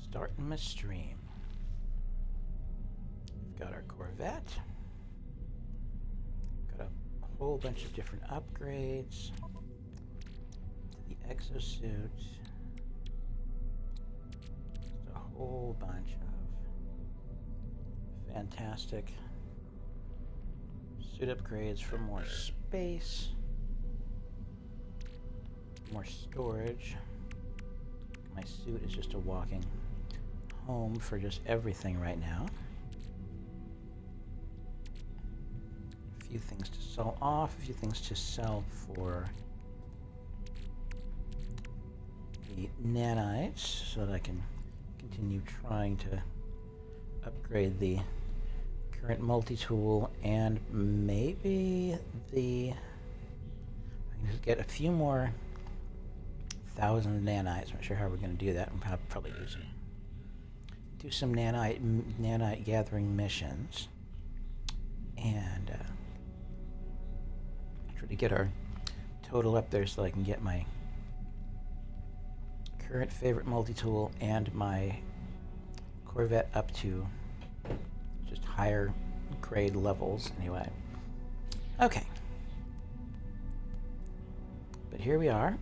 Starting my stream. We've got our Corvette. Got a whole bunch of different upgrades to the exosuit. Just a whole bunch of fantastic suit upgrades for more space, more storage. My suit is just a walking home for just everything right now. A few things to sell off, a few things to sell for the nanites so that I can continue trying to upgrade the current multi-tool and maybe I can just get a few more 1,000 nanites. I'm not sure how we're going to do that. We'll probably do some nanite gathering missions and try to get our total up there so I can get my current favorite multi-tool and my Corvette up to just higher grade levels anyway. Okay. But here we are.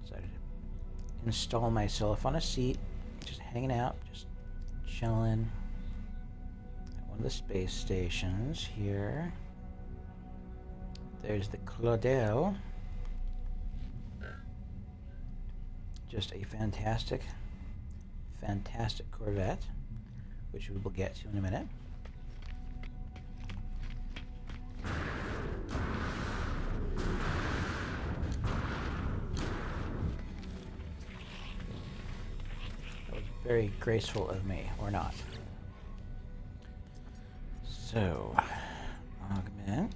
Decided to install myself on a seat, just hanging out, just chilling at one of the space stations here. There's the Claudel. Just a fantastic Corvette, which we will get to in a minute. That was very graceful of me, or not. So, augment.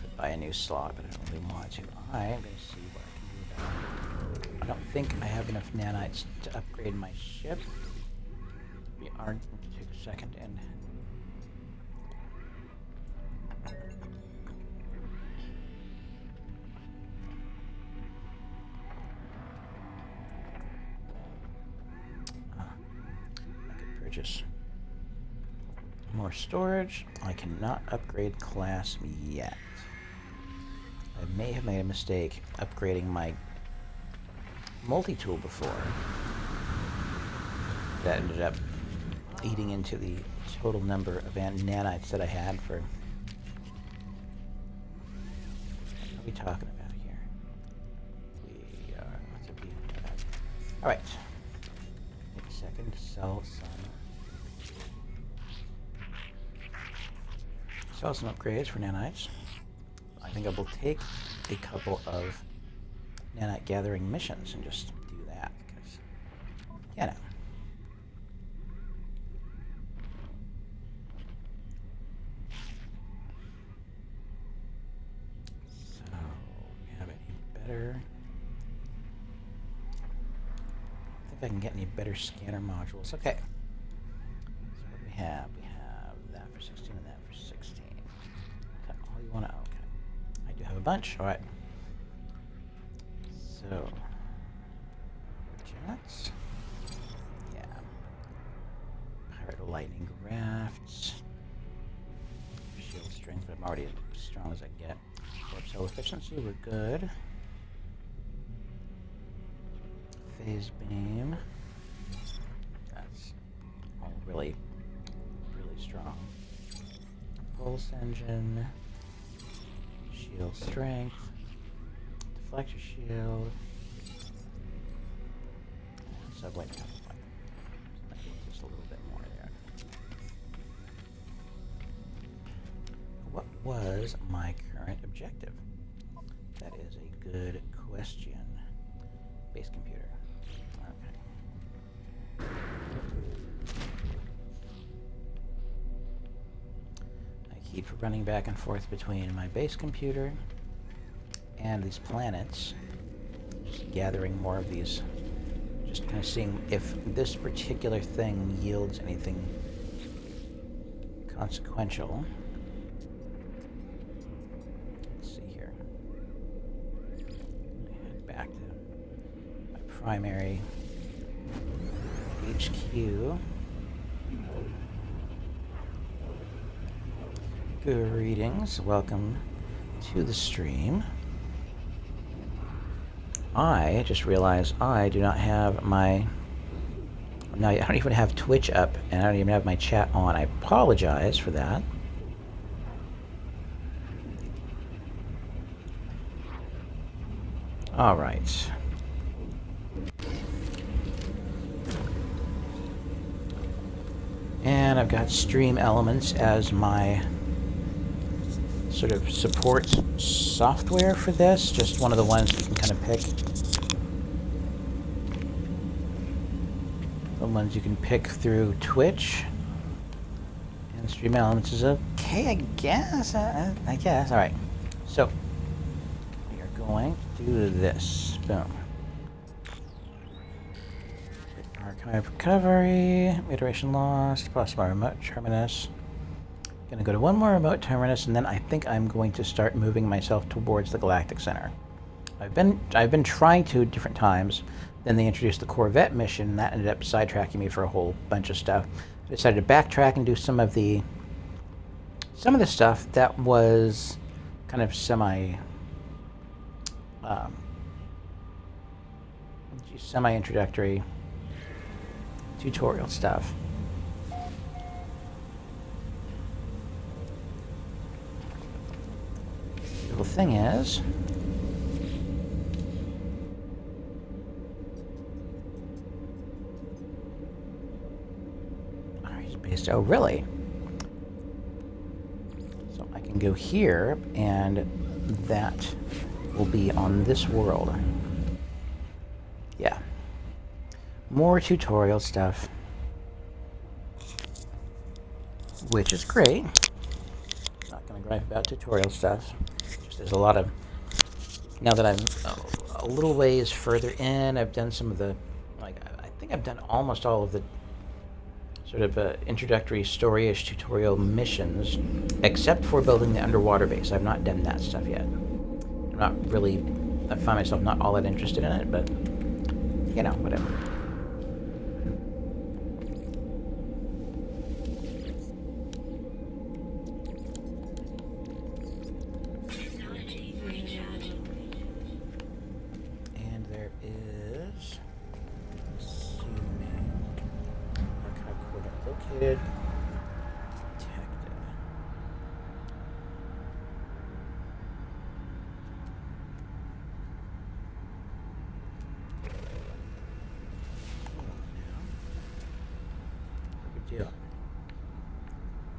Could buy a new slot, but I don't really want to. I'm going to see what I can do about it. I don't think I have enough nanites to upgrade my ship. We are going to take a second and I could purchase more storage. I cannot upgrade class yet. I may have made a mistake upgrading my multi-tool before. That ended up eating into the total number of nanites that I had for... What are we talking about here? We are... What's it be? Alright. Take a second to sell some upgrades for nanites. I think I will take a couple of nanite gathering missions and just do that because, you know. So, we have any better? I don't think I can get any better scanner modules. Okay. So what do we have? We have that for 16 and that for 16. Is that all you want to? Okay. I do have a bunch. All right. So, jets. Yeah. Pirate lightning rafts. Shield strength, but I'm already as strong as I get. Warp cell efficiency, we're good. Phase beam. That's all really strong. Pulse engine. Shield strength. Deflector shield. Subway now. Just a little bit more there. What was my current objective? That is a good question. Base computer. Okay. I keep running back and forth between my base computer and these planets, just gathering more of these, just kind of seeing if this particular thing yields anything consequential. Let's see here. Head back to my primary HQ. Greetings, welcome to the stream. I just realized I do not have my... No, I don't even have Twitch up, and I don't even have my chat on. I apologize for that. All right. And I've got Stream Elements as my sort of support software for this. Just one of the ones you can kind of pick. The ones you can pick through Twitch. And Stream Elements is okay, I guess. I guess. All right. So we are going to do this. Boom. Archive recovery, iteration lost, plus my remote terminus. Gonna go to one more remote terminus, and then I think I'm going to start moving myself towards the Galactic Center. I've been trying to different times. Then they introduced the Corvette mission, and that ended up sidetracking me for a whole bunch of stuff. I decided to backtrack and do some of the stuff that was kind of semi-introductory tutorial stuff. The thing is, he's based. Oh, really? So I can go here, and that will be on this world. Yeah. More tutorial stuff, which is great. Not going to gripe about tutorial stuff. Just there's a lot of... Now that I'm a little ways further in, I've done some of the... I think I've done almost all of the sort of introductory story-ish tutorial missions, except for building the underwater base. I've not done that stuff yet. I'm not really... I find myself not all that interested in it, but, you know, whatever.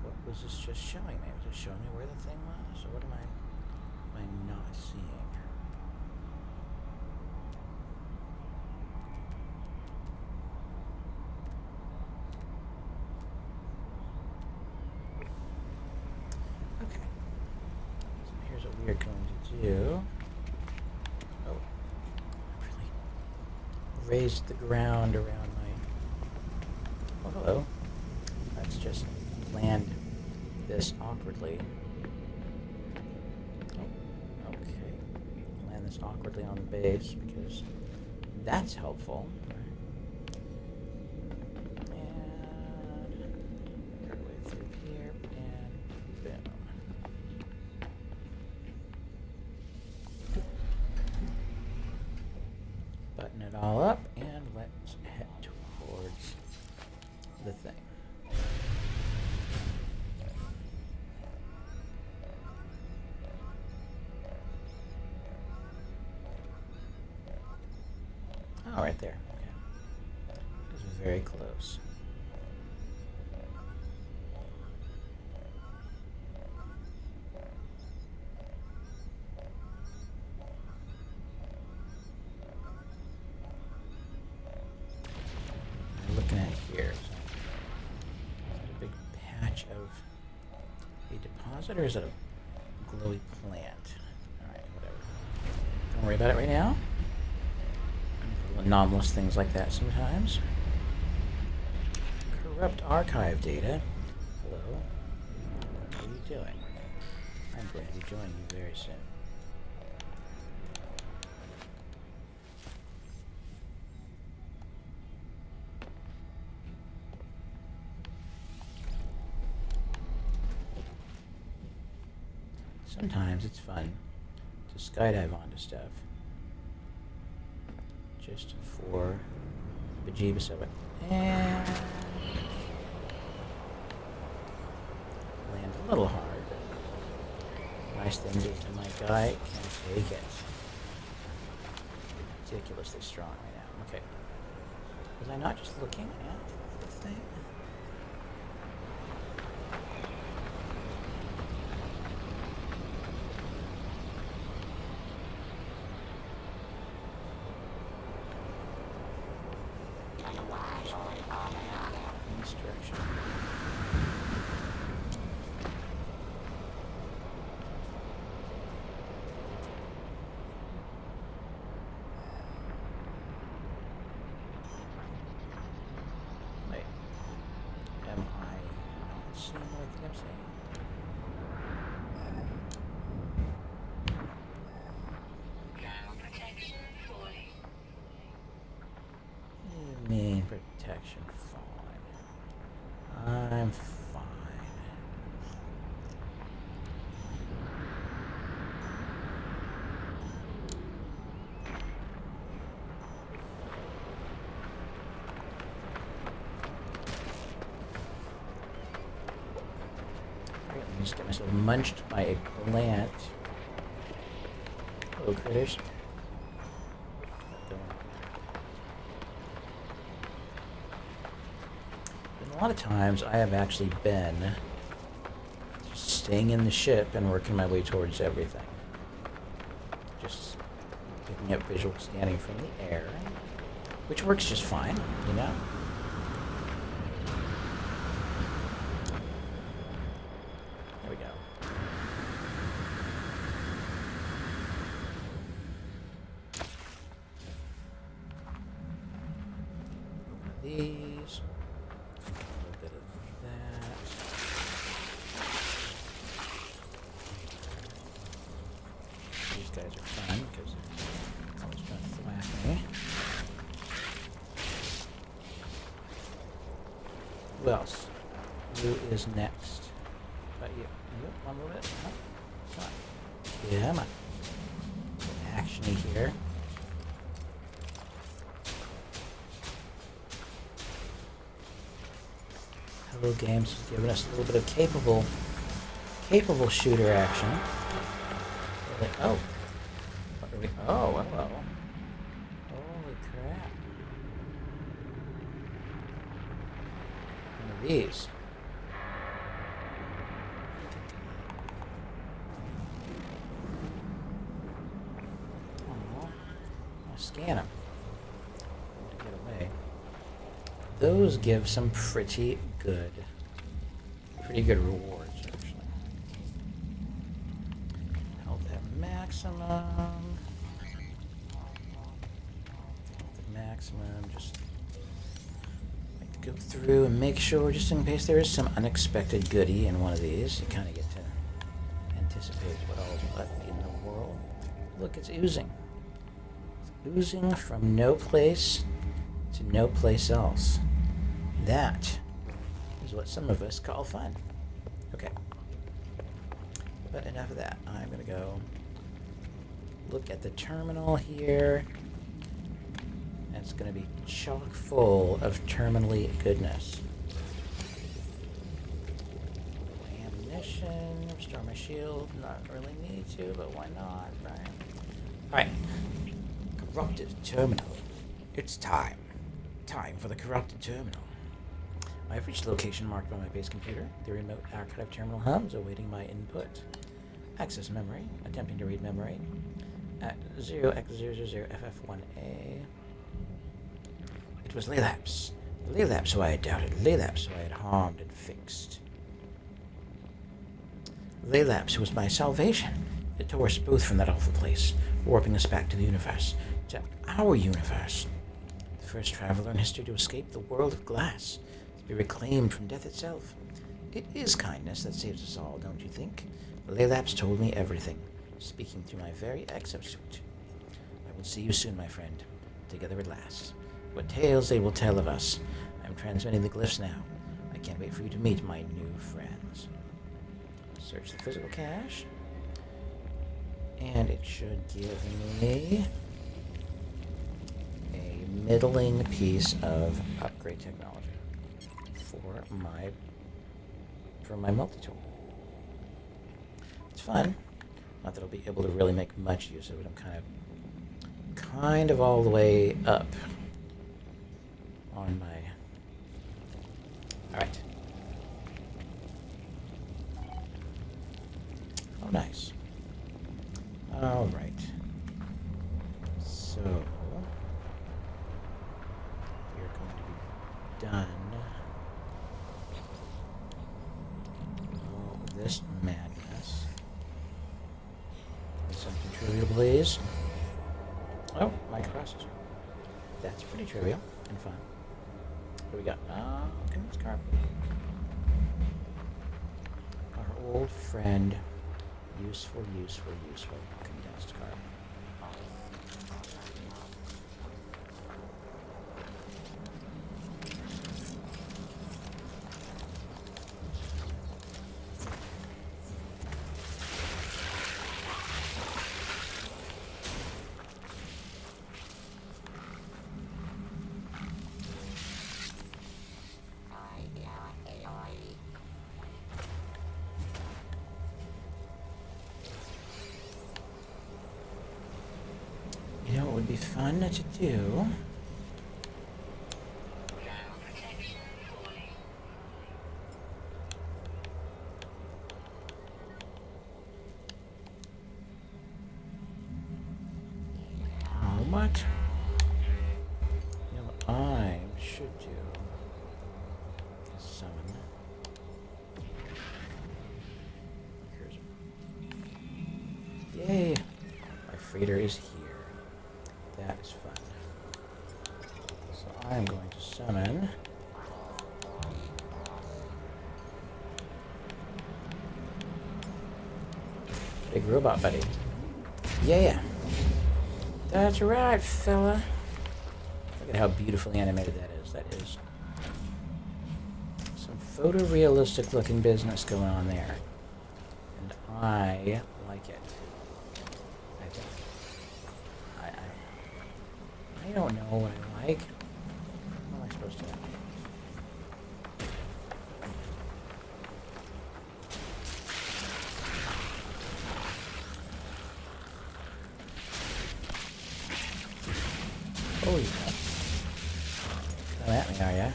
What was this just showing me? Was it showing me where the thing was? Or what am I not seeing? Okay. So here's what we are going to do. Oh, I really raised the ground around my... Oh, hello. Let's just land this awkwardly. Oh, okay. Land this awkwardly on the base because that's helpful. And our way through here and boom. Button it all up and let's head towards the thing. Oh, right there. Okay. This is very close. I'm looking at here. Is that a big patch of a deposit, or is it a glowy plant? Alright, whatever. Don't worry about it right now. Anomalous things like that sometimes. Corrupt archive data. Hello. What are you doing? I'm going to be joining you very soon. sometimes it's fun to skydive onto stuff just for the bejeebus of it. And land a little hard. Nice thing is my guy can take it. Ridiculously strong right now. Okay. Was I not just looking at the thing? In this direction. Wait. Am I not seeing what I'm saying? You mean protection? Fine. I'm fine. Alright, let me just get myself munched by a plant. Hello, critters. A lot of times I have actually been just staying in the ship and working my way towards everything. Just picking up visual scanning from the air, which works just fine, you know? There we go. One of these. These guys are fun because they're always trying to thwack me. Who else? Who is next? About you? You? One little bit? No? Come on. Yeah, come on. Action-y here. Hello Games has given us a little bit of capable shooter action. Oh. What are we? Oh, hello. Holy crap. One of these. Oh, I'll scan them. To get away. Those give some pretty good rewards, actually. Health at maximum. Health at maximum. Just like to go through and make sure, just in case there is some unexpected goodie in one of these, you kind of get to anticipate what in the world. Look, it's oozing. It's oozing from no place to no place else. That is what some of us call fun. Okay. But enough of that. I'm going to go look at the terminal here. And it's going to be chock full of terminally goodness. Ammunition, restore my shield. Not really need to, but why not, right? Alright. Corrupted terminal. It's time. Time for the corrupted terminal. I've reached the location marked by my base computer. The remote archive terminal hubs awaiting my input. Access memory. Attempting to read memory. At 0x000FF1A. It was Laylapse. Laylapse who I had doubted. Laylapse who I had harmed and fixed. Laylapse who was my salvation. It tore us both from that awful place, warping us back to the universe. To our universe. The first traveler in history to escape the world of glass. Be reclaimed from death itself. It is kindness that saves us all, don't you think? Laylapse told me everything, speaking through my very exosuit. I will see you soon, my friend. Together at last. What tales they will tell of us. I'm transmitting the glyphs now. I can't wait for you to meet my new friends. Search the physical cache. And it should give me a middling piece of upgrade technology for my multi-tool. It's fun. Not that I'll be able to really make much use of it. I'm kind of all the way up on my... Alright. Oh, nice. Alright. So... we're going to be done. All of this madness. Something trivial, please. Oh, microprocessor. That's pretty trivial and fun. What do we got? Condensed carbon. Our old friend. Useful condensed carbon. You know what would be fun to do? What? You know what I should do? Summon. Yay! My freighter is here. That is fun. So I am going to summon big robot buddy. Yeah. That's right, fella. Look at how beautifully animated that is. That is some photorealistic looking business going on there. And I like it. I don't know what I like. What am I supposed to do? Oh, yeah. Come at me, are ya?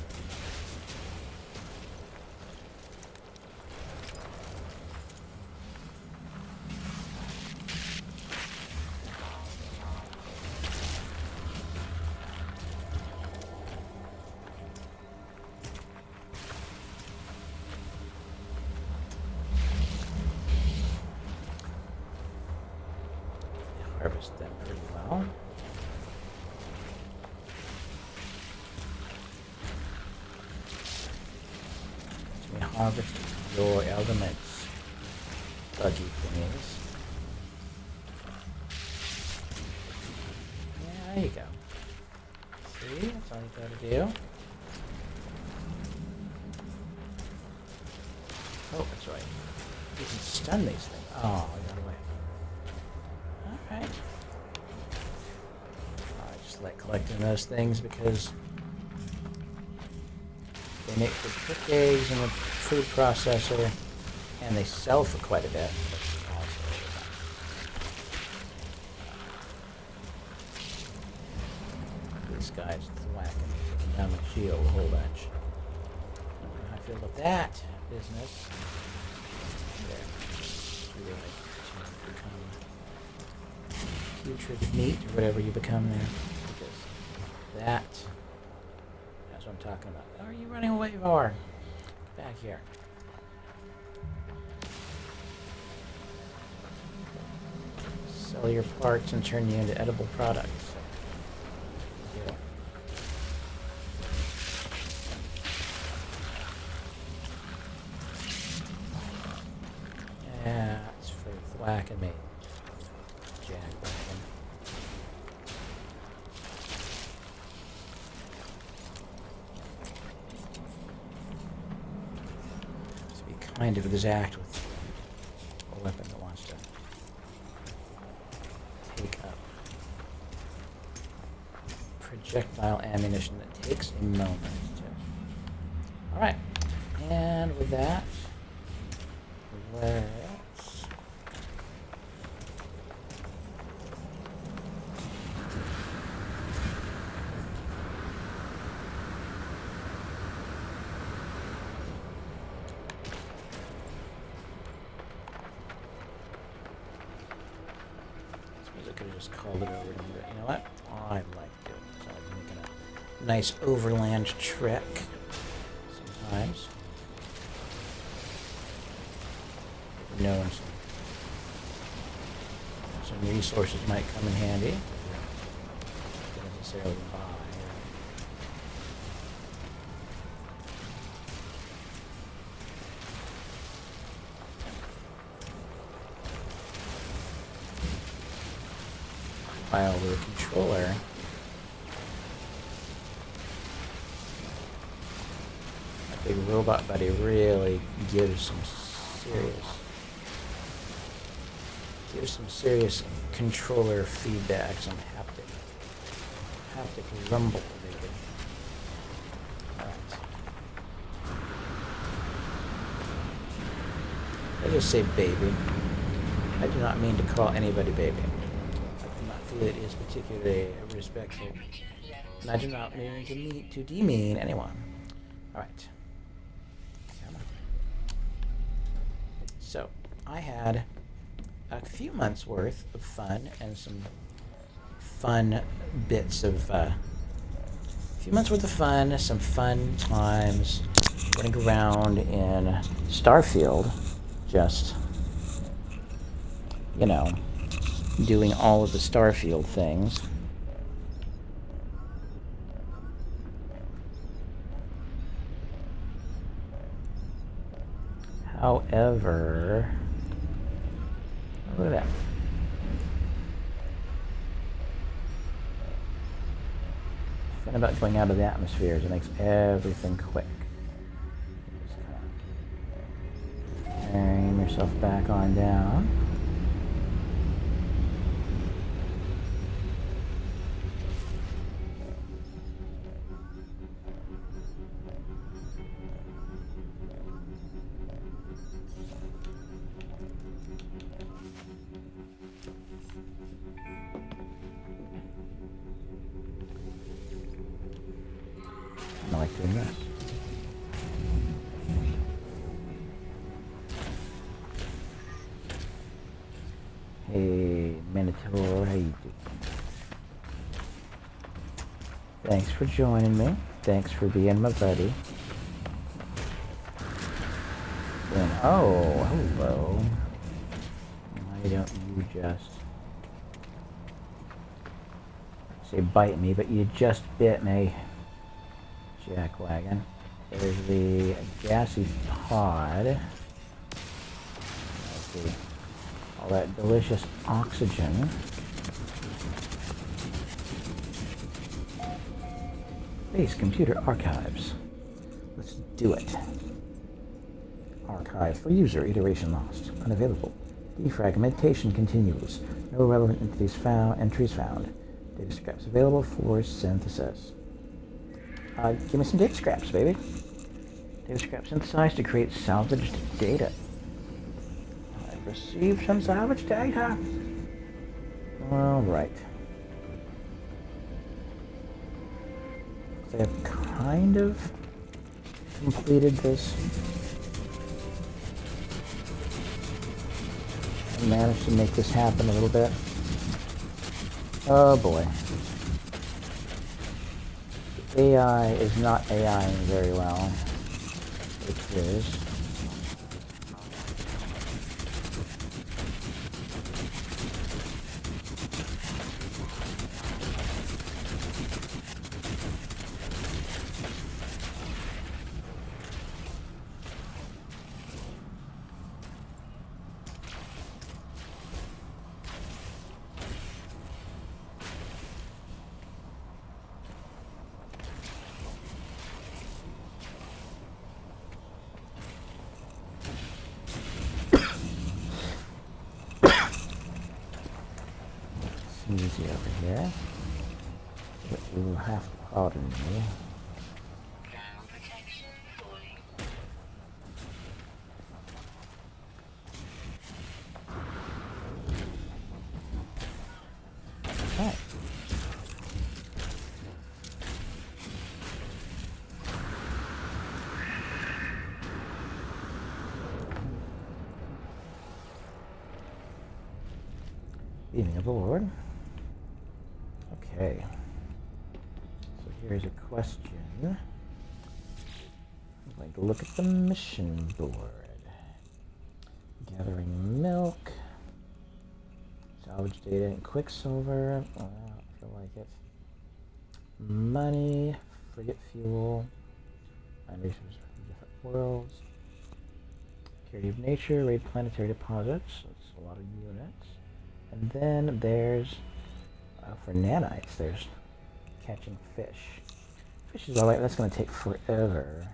Harvest them pretty well. Harvest your elements, buggy thingies. Yeah, there you go. See, that's all you gotta do. Oh, that's right. You can stun these things. Oh, I got away. Alright. I just like collecting those things because they make for quick eggs in the food processor, and they sell for quite a bit. This guy's thwacking, taking down the shield a whole bunch. I don't know how I feel about that business. There. Really become putrid meat, or whatever you become there. Because that's what I'm talking about. Are you running away for? Back here. Sell your parts and turn you into edible products. Yeah. Yeah, it's for thwacking me. Jackwhacking. Kind of exact with a weapon that wants to projectile ammunition that takes a moment. Alright, and with that, let's... I could have just called it over to me, but you know what? I like doing it. So I'm making a nice overland trek sometimes. Knowing some resources might come in handy. Not necessarily buy. File with a controller. My big robot buddy really gives some serious controller feedback, some haptic rumble, baby. Alright. I just say baby. I do not mean to call anybody baby. It is particularly respectful, and I do not mean to demean anyone. Alright. So, I had a few months worth of fun and some fun bits of, some fun times running around in Starfield, just, you know, doing all of the Starfield things. However, look at that. Something about going out of the atmosphere, it makes everything quick. Just kind of carrying yourself back on down. I like doing that. Hey, Minotaur, how you doing? Thanks for joining me. Thanks for being my buddy. And, oh, hello. Why don't you just say bite me, but you just bit me. Jackwagon. There's the gassy pod. Let's see. All that delicious oxygen. Base computer archives. Let's do it. Archive for user. Iteration lost. Unavailable. Defragmentation continues. No relevant entries found. Data scraps available for synthesis. Give me some data scraps, baby. Data scraps synthesized to create salvaged data. I've received some salvaged data. Alright. I have kind of completed this. I managed to make this happen a little bit. Oh boy. AI is not AIing very well, which is easy over here. Put you'll have to pardon me. Okay. Evening aboard. Okay. So here's a question. I'm going to look at the mission board. Gathering milk. Salvage data and Quicksilver. I don't feel like it. Money. Frigate fuel. Find resources from different worlds. Purity of nature. Raid planetary deposits. That's a lot of units. And then there's, for nanites, there's catching fish. Fish is alright, that's going to take forever.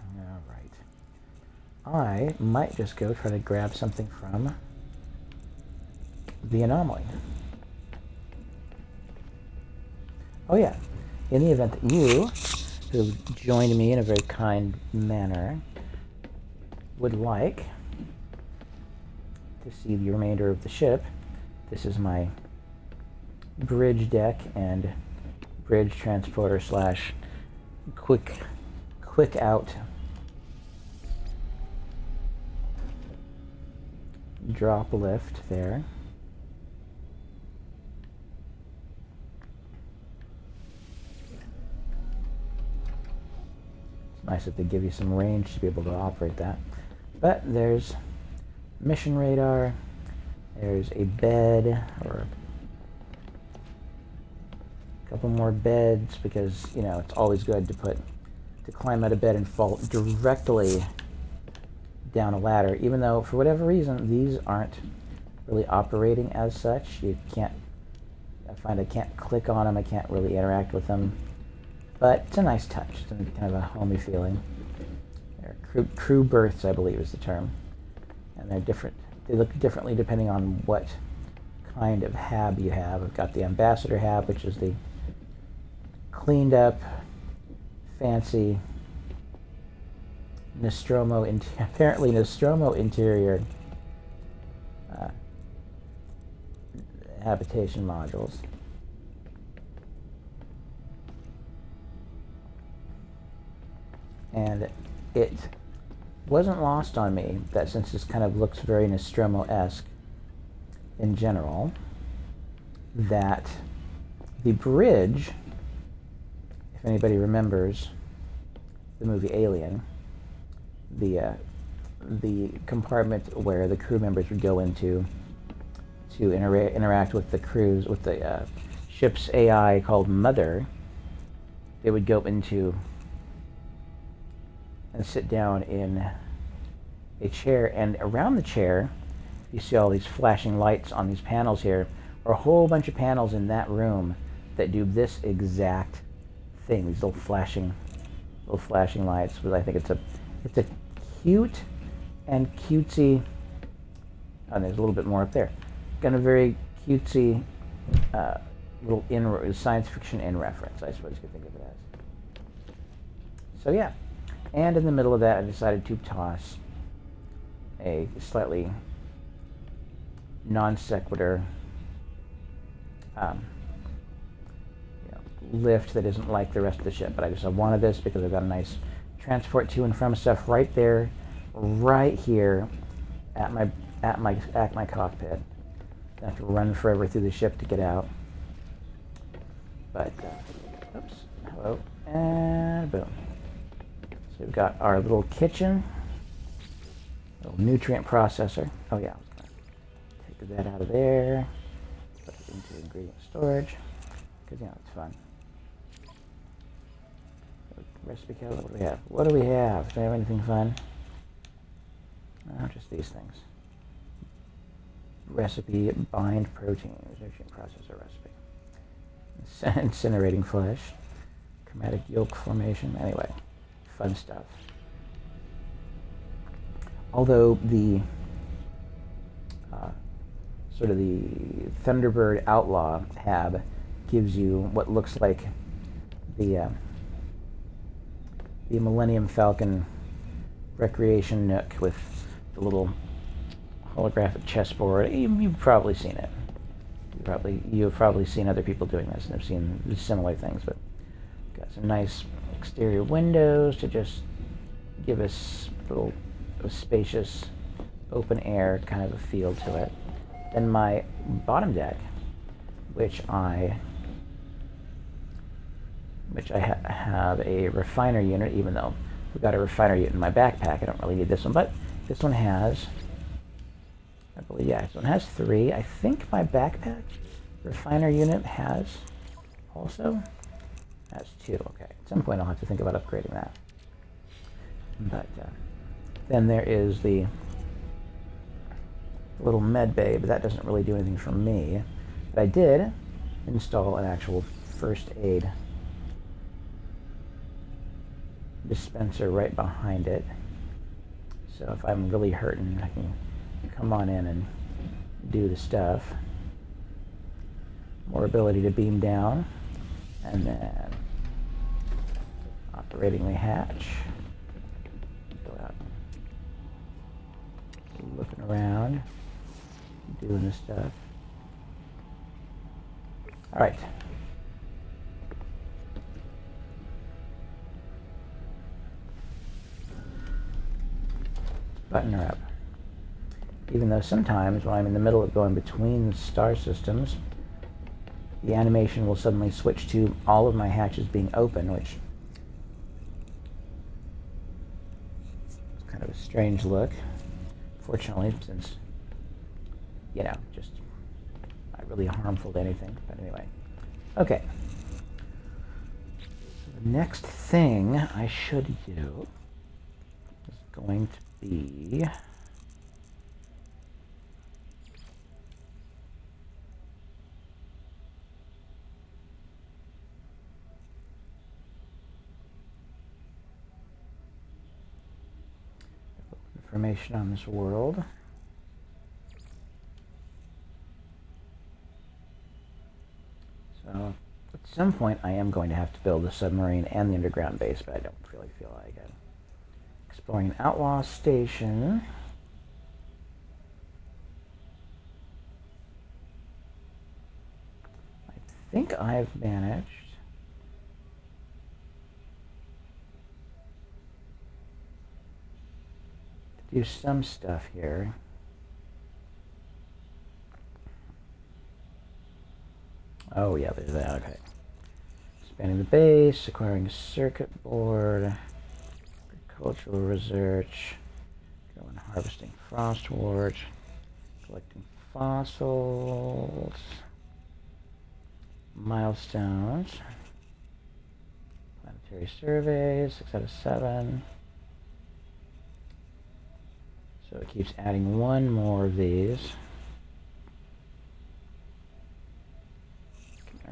Alright. I might just go try to grab something from the anomaly. Oh yeah, in the event that you, who joined me in a very kind manner, would like to see the remainder of the ship, this is my bridge deck and bridge transporter slash quick out drop lift there. It's nice that they give you some range to be able to operate that. But there's mission radar. There's a bed, or a couple more beds, because, you know, it's always good to climb out of bed and fall directly down a ladder, even though, for whatever reason, these aren't really operating as such. You can't, I find I can't click on them, I can't really interact with them, but it's a nice touch. It's kind of a homey feeling. They're crew berths, I believe is the term, and they're different. They look differently depending on what kind of hab you have. I've got the Ambassador hab, which is the cleaned up, fancy apparently Nostromo interior habitation modules. And it wasn't lost on me that, since this kind of looks very Nostromo-esque in general, that the bridge, if anybody remembers the movie Alien, the compartment where the crew members would go into to interact with the ship's AI called Mother, they would go into and sit down in a chair, and around the chair you see all these flashing lights on these panels here, or a whole bunch of panels in that room that do this exact thing, these little flashing lights. But I think it's a cute and cutesy, and there's a little bit more up there, kind of very cutesy little science fiction in reference, I suppose you could think of it as. So yeah. And in the middle of that, I decided to toss a slightly non sequitur lift that isn't like the rest of the ship. But I wanted this because I've got a nice transport to and from stuff right there, right here at my cockpit. I have to run forever through the ship to get out. But oops, hello, and boom. So we've got our little kitchen, little nutrient processor. Oh yeah, I was gonna take that out of there, put it into ingredient storage, because you know it's fun. Recipe calendar. What do we have? What do we have? Do we have anything fun? No, just these things. Recipe: bind protein, nutrient processor recipe. Incinerating flesh, chromatic yolk formation. Anyway. Fun stuff. Although the sort of the Thunderbird Outlaw hab gives you what looks like the Millennium Falcon recreation nook with the little holographic chessboard. You've probably seen it. You've probably seen other people doing this and have seen similar things, but got some nice exterior windows to just give us a spacious open air kind of a feel to it. Then my bottom deck, which I have a refiner unit, even though we've got a refiner unit in my backpack. I don't really need this one, but this one has, I believe, yeah, this one has 3. I think my backpack refiner unit has also has 2. Okay, at some point I'll have to think about upgrading that. But then there is the little med bay, but that doesn't really do anything for me. But I did install an actual first aid dispenser right behind it. So if I'm really hurting, I can come on in and do the stuff. More ability to beam down. And then operating the hatch. Go out. Looking around. Doing the stuff. Alright. Button her up. Even though sometimes when I'm in the middle of going between star systems, the animation will suddenly switch to all of my hatches being open, which is kind of a strange look. Fortunately, since, you know, just not really harmful to anything. But anyway. Okay. So the next thing I should do is going to be information on this world. So at some point I am going to have to build a submarine and the underground base, but I don't really feel like it. Exploring an outlaw station. I think I've managed to do some stuff here. Oh yeah, there's that, okay. Expanding the base, acquiring a circuit board, agricultural research, going harvesting frostwort, collecting fossils, milestones, planetary surveys, 6 out of 7. So it keeps adding one more of these.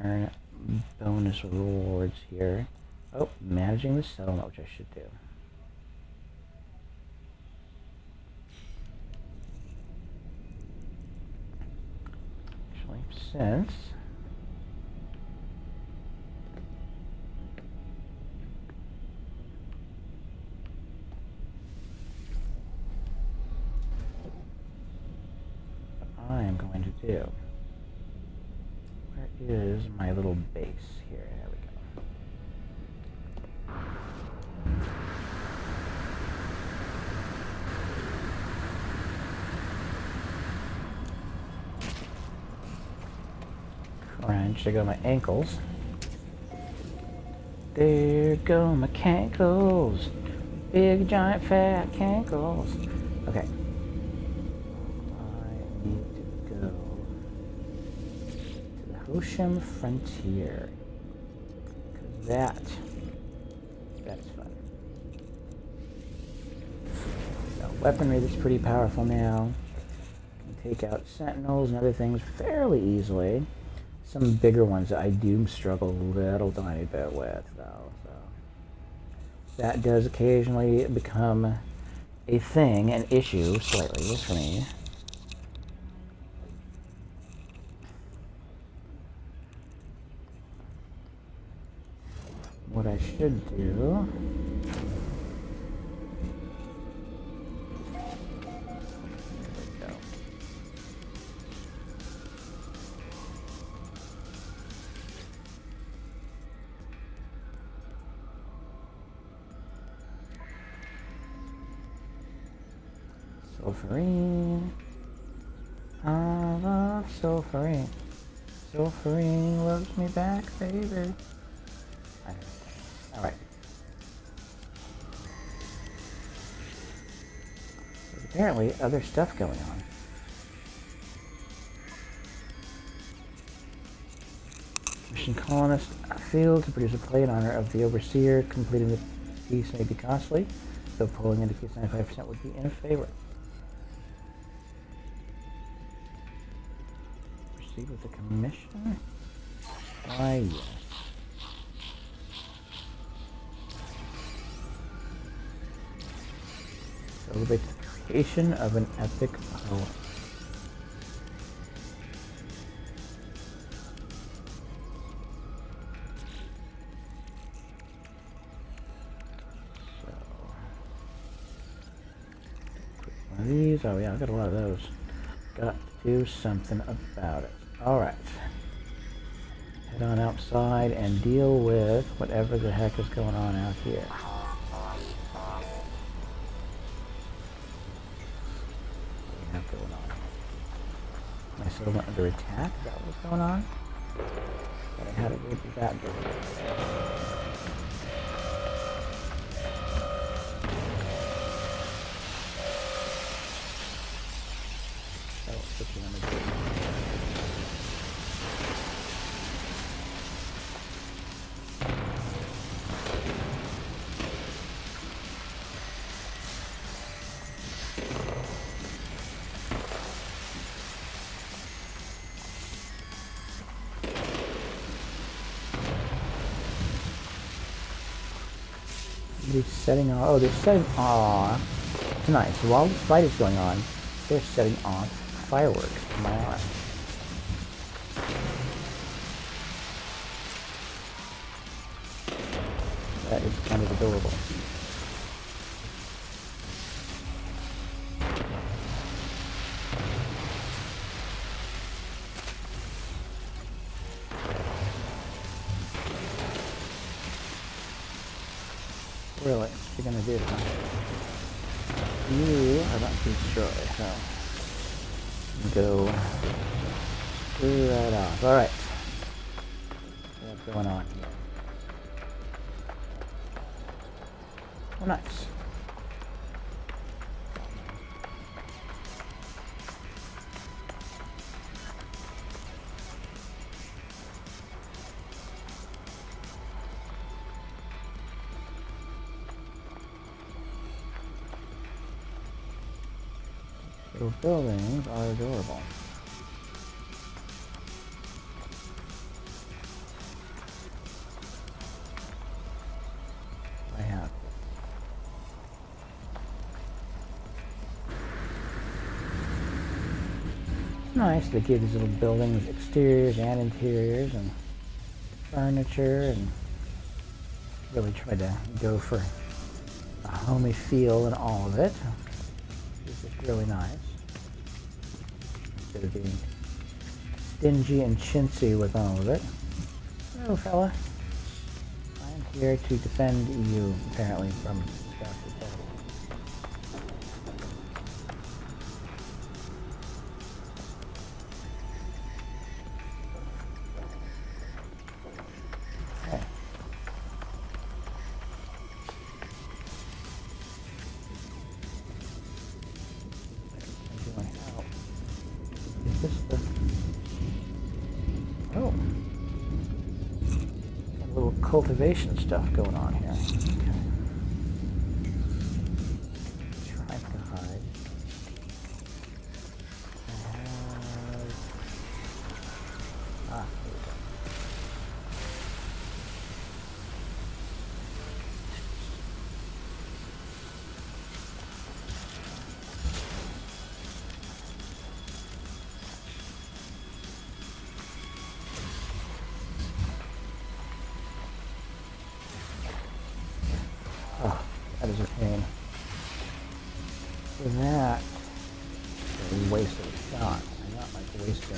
Earn bonus rewards here. Oh, managing the settlement, which I should do. Actually, since what I am going to do. Where is my little base here? There we go. Crunch, there go my ankles. There go my cankles. Big, giant, fat cankles. Okay. I need to go to the Hosham Frontier. Because that's fun. Got weaponry that's pretty powerful now. Can take out sentinels and other things fairly easily. Some bigger ones that I do struggle a little tiny bit with, though. So that does occasionally become a thing, an issue, slightly, for me. what I should do... Sulfurine. I love sulfurine. Sulfurine loves me back, baby. Alright. There's apparently other stuff going on. Mission colonist field to produce a plate in honor of the overseer. Completing the piece may be costly, though polling indicates 95% would be in favor. Proceed with the commission? Why, yes. Celebrate the creation of an epic poem. So, quick one of these. Oh yeah, I've got a lot of those. Got to do something about it. Alright. Head on outside and deal with whatever the heck is going on out here. Going on. Am I still under attack? Is that what's going on? But I had it with that door. Oh, put you on the door. They're setting off. Oh, they're setting off. Tonight, so while the fight is going on, they're setting off fireworks in my arm. That is kind of adorable. Really? What you gonna do? You are about to destroy, so go screw that off. Alright. What's going on here? Oh, nice. So buildings are adorable. I have. It's nice to give these little buildings exteriors and interiors and furniture, and really try to go for a homey feel in all of it. This is really nice. Instead of being stingy and chintzy with all of it. Hello, fella. I am here to defend you, apparently, from Dr. Teddy. Okay. Is this the... Oh. Got a little cultivation stuff going on here. Okay. Trying to hide. Here we go. Oh, that is a pain. For that, a waste of a shot. I not like wasting a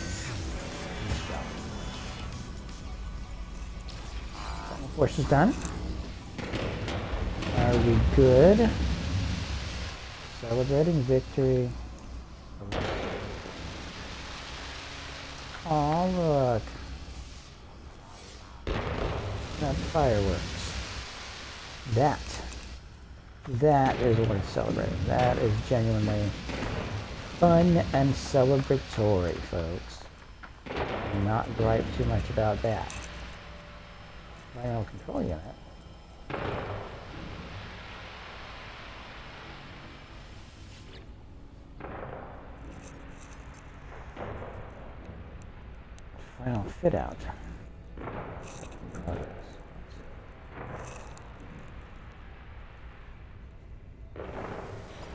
shot. Force is done. Are we good? Celebrating victory. Oh, look. That's fireworks. That is worth celebrating. That is genuinely fun and celebratory, folks. Do not gripe too much about that. Final control unit. Final fit out.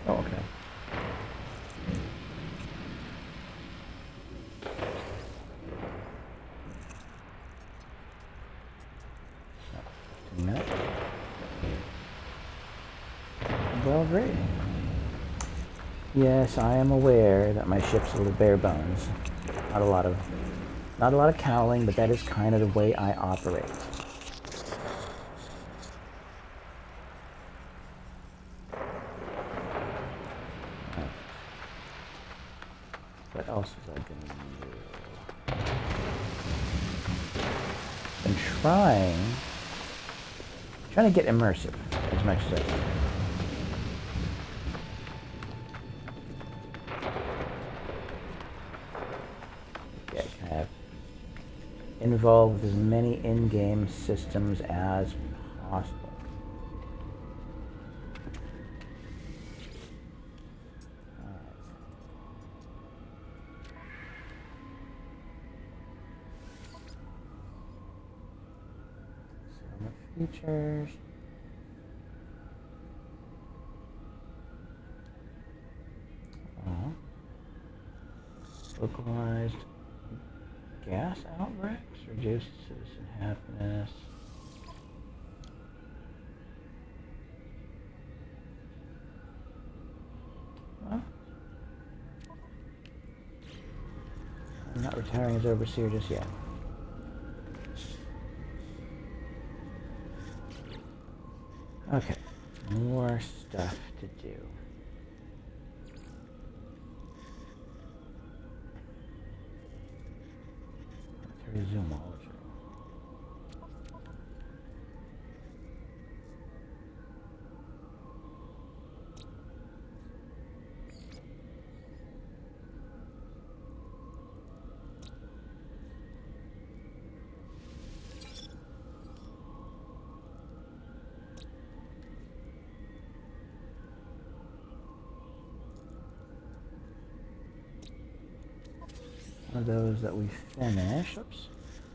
Oh, okay. Well, great. Yes, I am aware that my ship's a little bare bones. Not a lot of cowling, but that is kind of the way I operate. What else was I gonna do? I'm trying to get immersive as much as I can. Involved with as many in-game systems as possible. So features. Localized gas outbreaks, reduced citizen happiness. Well, I'm not retiring as overseer just yet. Okay, more stuff to do. Zoomology. One of those that we finish. Oops.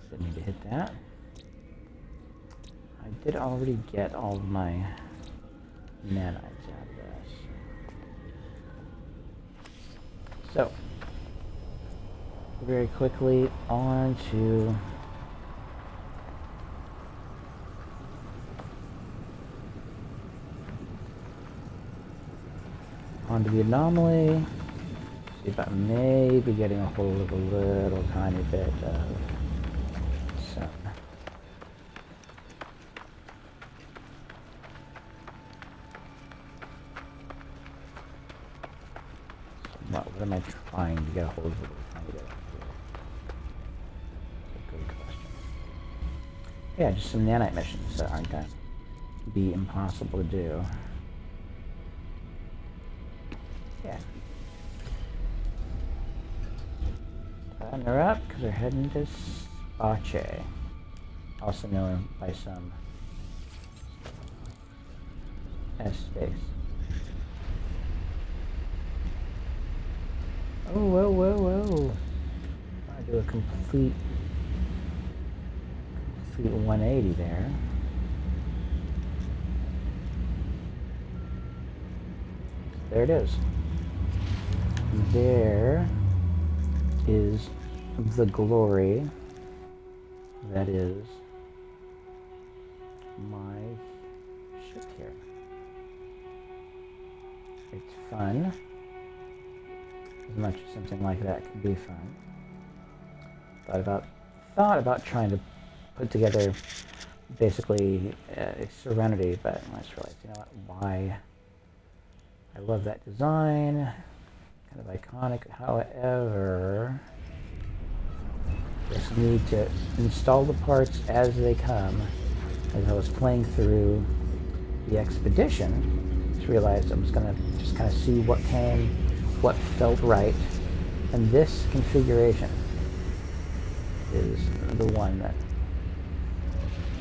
Didn't need to hit that. I did already get all of my nanites out of this. So, very quickly on to the anomaly. See if I may be getting a hold of a little tiny bit of sun. What am I trying to get a hold of a little tiny bit of here? That's a good question. Yeah, just some nanite missions that aren't going to be impossible to do. Yeah. Button her up because we're heading to Space, also known by some as space. Oh, whoa, whoa, whoa. I do a complete 180 there. There it is. There is the glory that is my ship here. It's fun. As much as something like that can be fun. Thought about trying to put together basically a Serenity, but I just realized, you know what, why? I love that design. Kind of iconic. However, just need to install the parts as they come. As I was playing through the Expedition, just realized I was going to just kind of see what came, what felt right. And this configuration is the one that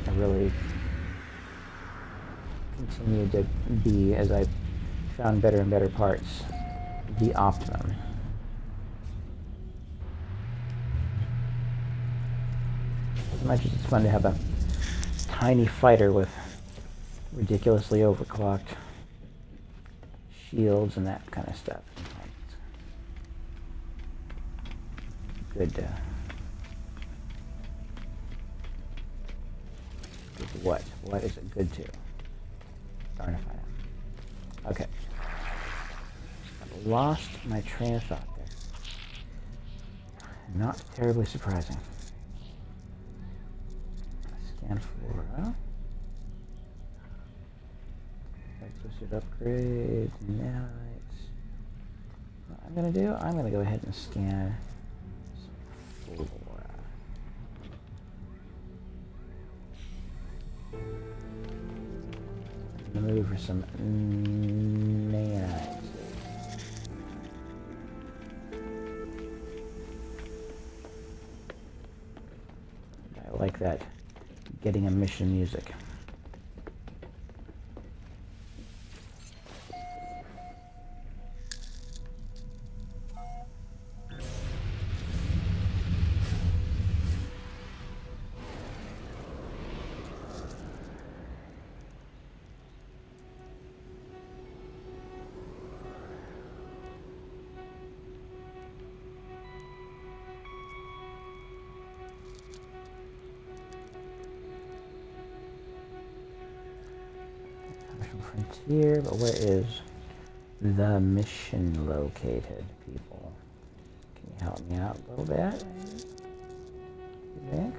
I really continued to be, as I found better and better parts, the optimum. As much as it's fun to have a tiny fighter with ridiculously overclocked shields and that kind of stuff. Good, good what? What is it good to? Darn if I know. Okay. I've lost my train of thought there. Not terribly surprising. Scan flora. Exosuit upgrade. Nanites. What I'm going to do, I'm going to go ahead and scan some flora. I'm going to move for some nanites. I like that getting a mission music. Frontier, but where is the mission located, people? Can you help me out a little bit? You think?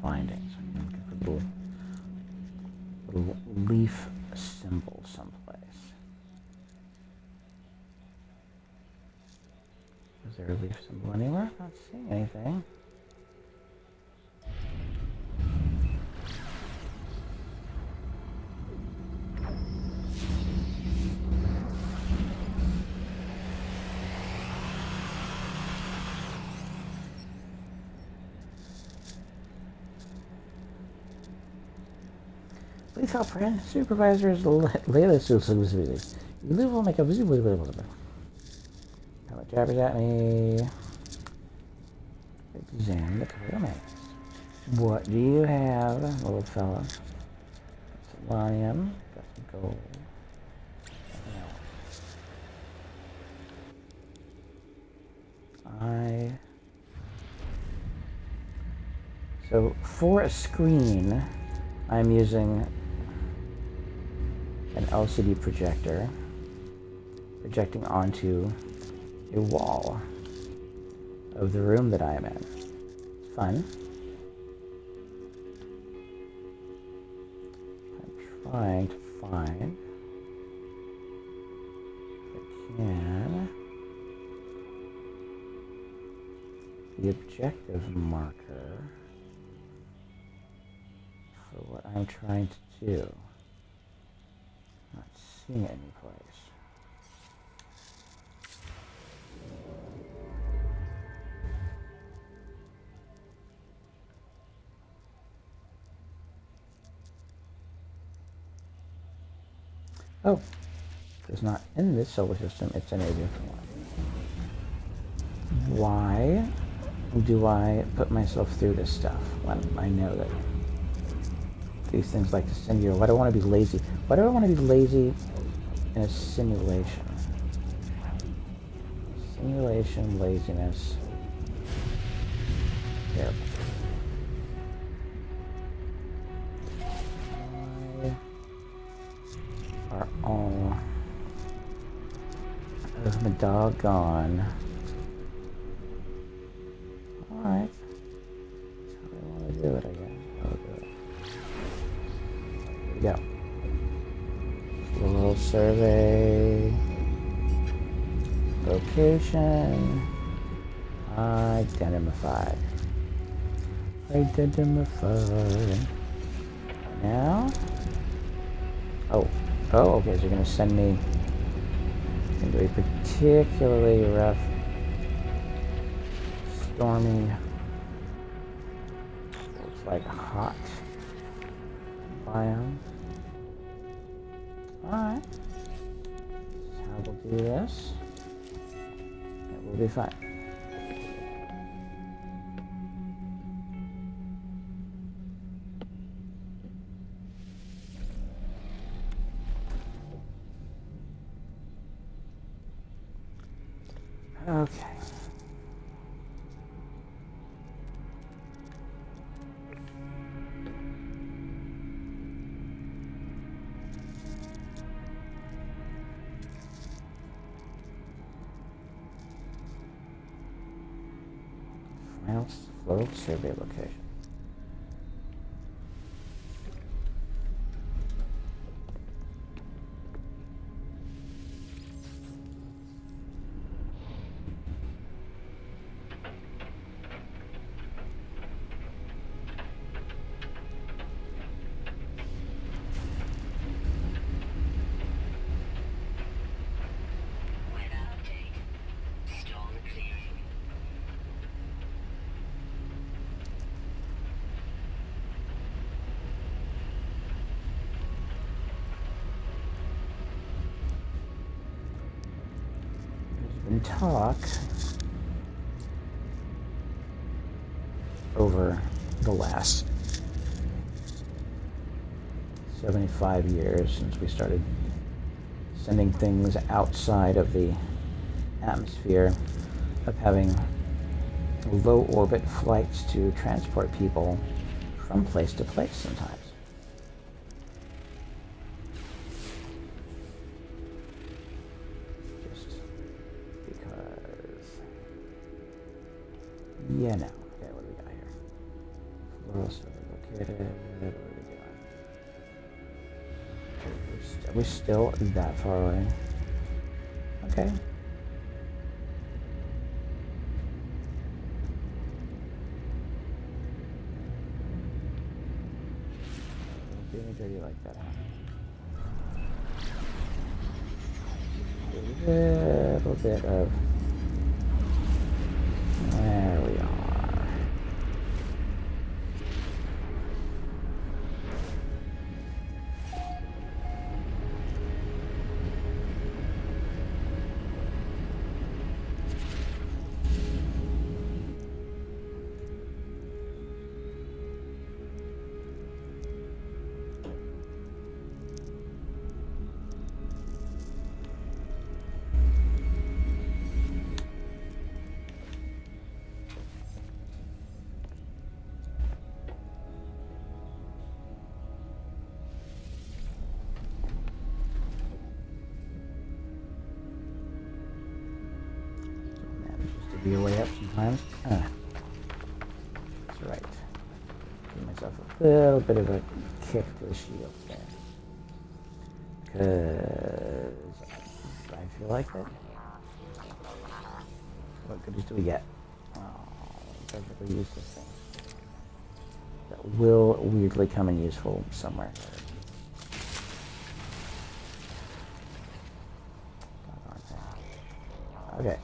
Findings. I'm looking for little leaf symbol someplace. Is there a leaf symbol anywhere? I'm not seeing anything. Please help, friend. Supervisor is Layla. You live will make a how it jabbers at me. Examine the coordinates. What do you have, little fella? Selenium. Got some gold. So for a screen, I'm using an LCD projector projecting onto a wall of the room that I am in. It's fun. I'm trying to find, if I can, the objective marker for what I'm trying to do. Not seeing it any place. Oh, it's not in this solar system, it's in a different one. Why do I put myself through this stuff when I know that these things like to send you. Why do I want to be lazy? Why do I want to be lazy in a simulation? Simulation, laziness. Here. Are all of the doggone. Alright. That's how I want to do it, I guess. I'll do it. Here we go. Do a little survey. Location. Identify. Identify. Now. Oh, okay, so you're going to send me into a particularly rough, stormy, looks like hot biome. Alright. This is how we'll do this. It will be fine. Okay. Final flow survey location. Talk over the last 75 years since we started sending things outside of the atmosphere, of having low orbit flights to transport people from place to place sometimes. Yeah, no. Okay, what do we got here? Floral survey located. What are we doing? Are we still that far away? Okay. Doing dirty like that, huh? A little bit of. There we are. Be a way up sometimes. That's right. Give myself a little bit of a kick to the shield there. Because I feel like it. What goodies do we get? Oh, perfectly useless thing. That will weirdly come in useful somewhere. Okay.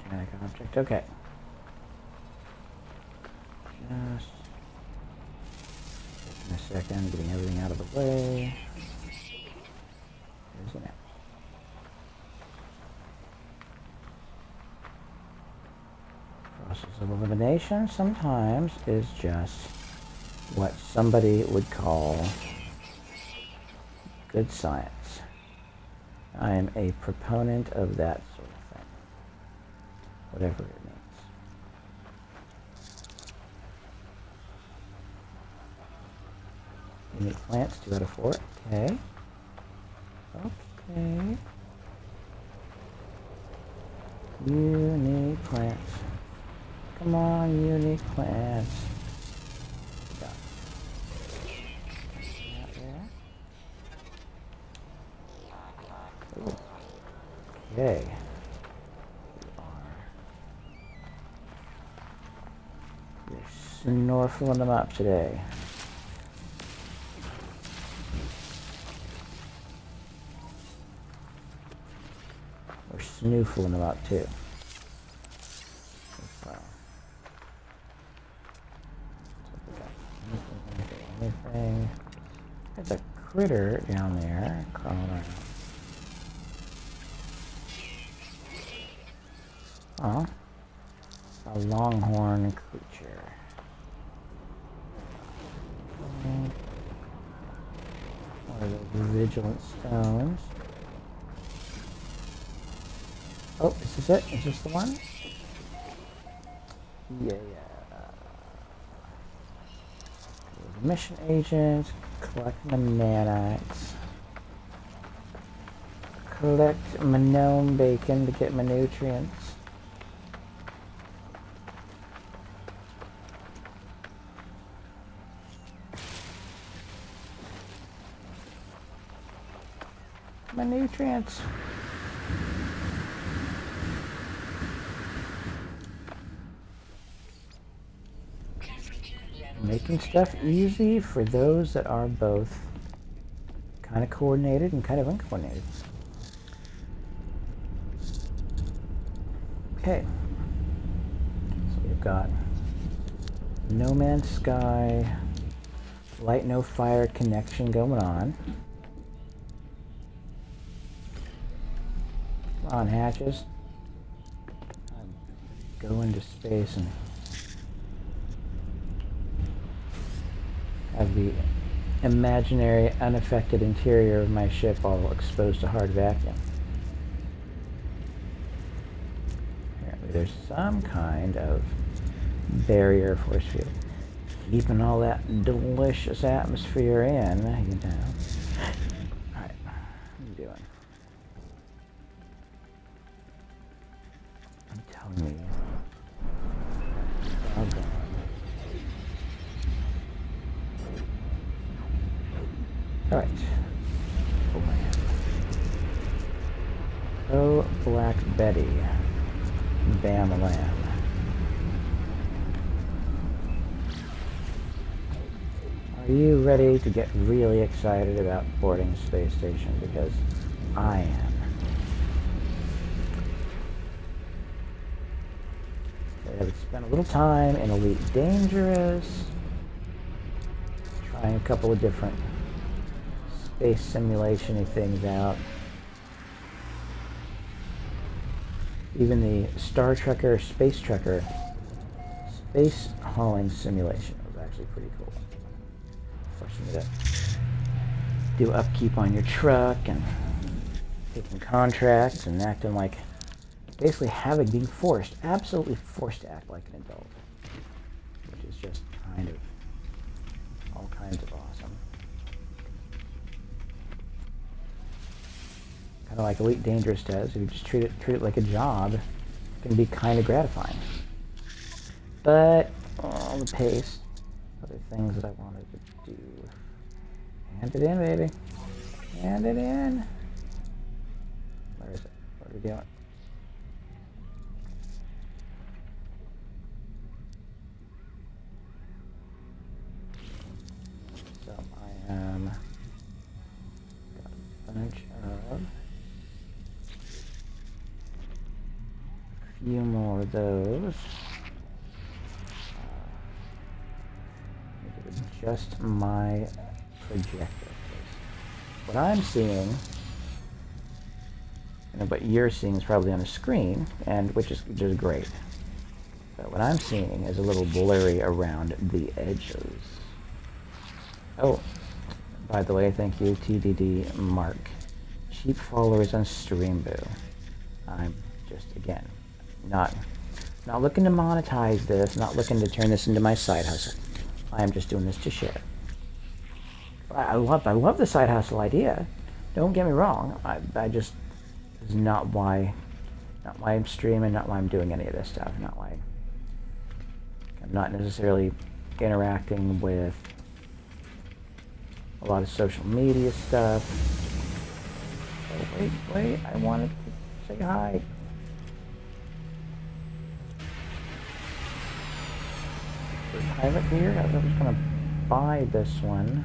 Kinetic object. Okay. Just taking a second, getting everything out of the way. There's the map. Process of elimination sometimes is just what somebody would call good science. I am a proponent of that sort of thing, whatever it means. Unique plants, 2 out of 4. Okay. Okay. Unique plants. Come on, unique plants. Got it. Okay. You're snorkeling them up today. We're snoofling them up too. Anything? There's a critter down there crawling around. Oh, a longhorn creature. One of those vigilant stones. Oh, is this it? Is this the one? Yeah. Mission agents, collect my nanites. Collect my gnome bacon to get my nutrients. My nutrients. Making stuff easy for those that are both kind of coordinated and kind of uncoordinated. Okay. So we've got No Man's Sky, light no fire connection going on. Come on, hatches. Go into space and have the imaginary, unaffected interior of my ship all exposed to hard vacuum. Apparently there's some kind of barrier force field keeping all that delicious atmosphere in, you know. Alright, what are you doing? I'm telling you. Doggone. Alright. Oh, Black Betty. Bam Lamb. Are you ready to get really excited about boarding the space station? Because I am. I've spent a little time in Elite Dangerous, trying a couple of different space simulation-y things out. Even the Star Trekker, Space Trekker, space hauling simulation was actually pretty cool. Forcing you to do upkeep on your truck and taking contracts and acting like, basically being forced, absolutely forced to act like an adult. which is just kind of all kinds of awesome. Kind of like Elite Dangerous does. If you just treat it like a job, it can be kind of gratifying. But the pace, other things that I wanted to do. Hand it in, baby. Hand it in. Where is it? What are we doing? So I am got a bunch of a few more of those. Adjust my projector. What I'm seeing, and what you're seeing is probably on the screen, and which is great. But what I'm seeing is a little blurry around the edges. Oh, by the way, thank you, TDD Mark. Cheap followers on Streamboo. I'm just, again, not looking to monetize this, not looking to turn this into my side hustle. I am just doing this to share. I love the side hustle idea. Don't get me wrong. I just, this is not why I'm streaming, not why I'm doing any of this stuff, not why I'm not necessarily interacting with a lot of social media stuff. Oh, wait, I wanted to say hi. Pilot here? I was gonna buy this one.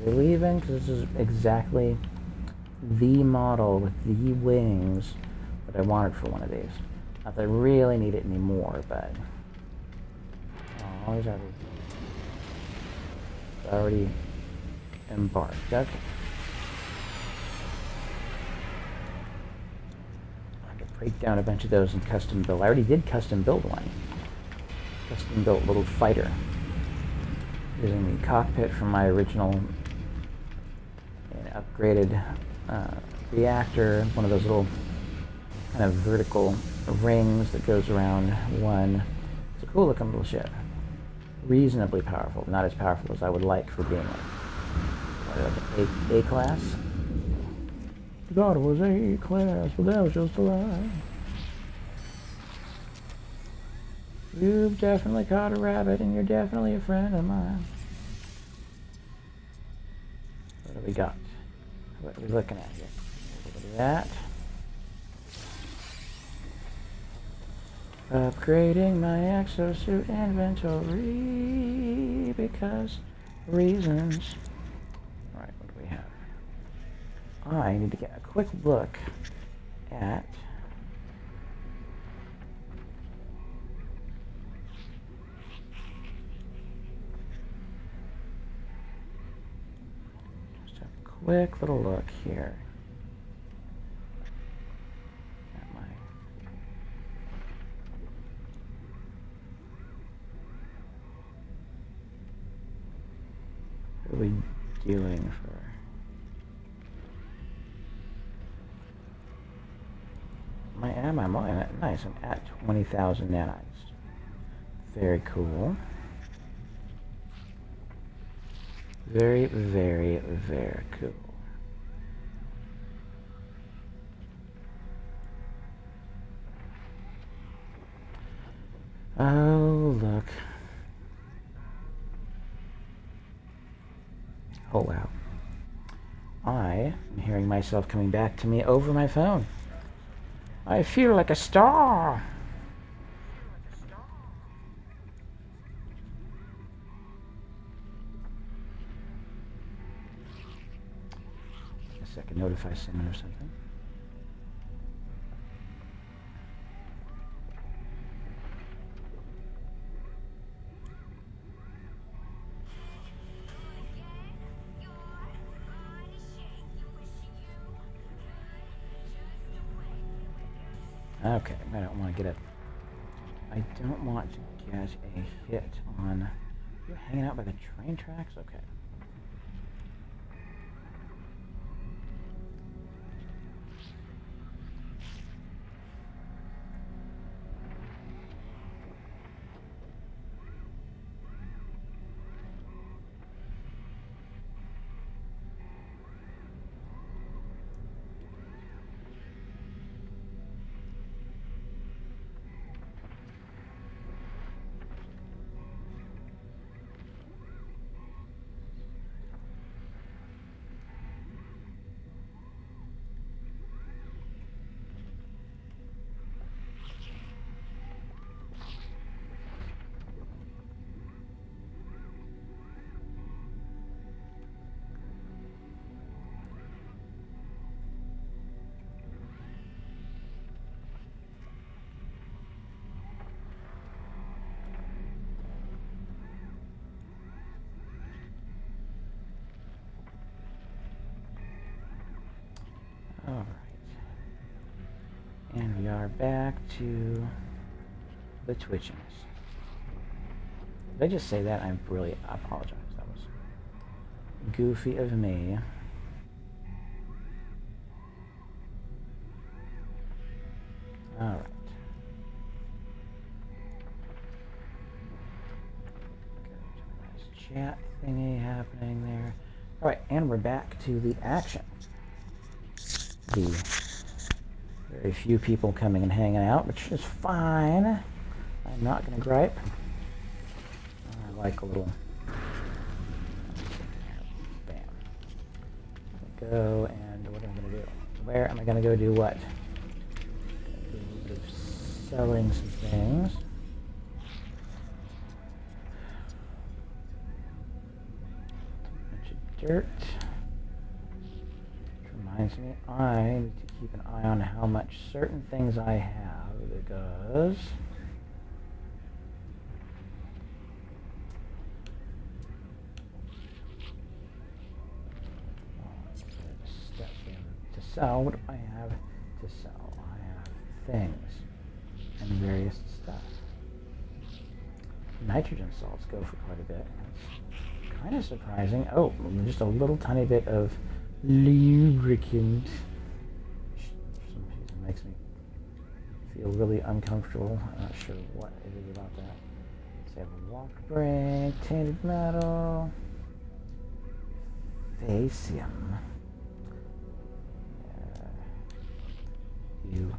They're leaving because this is exactly the model with the wings that I wanted for one of these. Not that I really need it anymore, but oh, it's already embarked. Okay. Break down a bunch of those and custom build. I already did custom build one. Custom built little fighter. Using the cockpit from my original and upgraded reactor. One of those little kind of vertical rings that goes around one. It's a cool looking little ship. Reasonably powerful. Not as powerful as I would like for being like an A class. God, it was A class, but that was just a lie. You've definitely caught a rabbit, and you're definitely a friend of mine. What do we got? What are we looking at here? Look at that. Upgrading my exosuit inventory because reasons. Alright, what do we have? I need to get a quick look at just a quick little look here at my what are we doing for my ammo? Nice, I'm at 20,000 nanites. Very cool. Very, very, very cool. Oh, look. Oh, wow. I am hearing myself coming back to me over my phone. I feel like a star. I guess I can notify someone or something. Okay, I don't want to get I don't want to get a hit on. You're hanging out by the train tracks? Okay. And we are back to the twitchings. Did I just say that? I really apologize. That was goofy of me. Alright. Nice chat thingy happening there. Alright, and we're back to the action. The very few people coming and hanging out, which is fine. I'm not going to gripe. I like a little... Bam. Go, and what am I going to do? Where am I going to go do what? Do a little bit of selling some things. Bunch of dirt. Which reminds me, I need to keep an eye on how much certain things I have, because... So, what do I have to sell? I have things and various stuff. Nitrogen salts go for quite a bit. That's kind of surprising. Oh, just a little tiny bit of lubricant. For some reason makes me feel really uncomfortable. I'm not sure what it is about that. Let's have a walk brake, tainted metal, Facium. You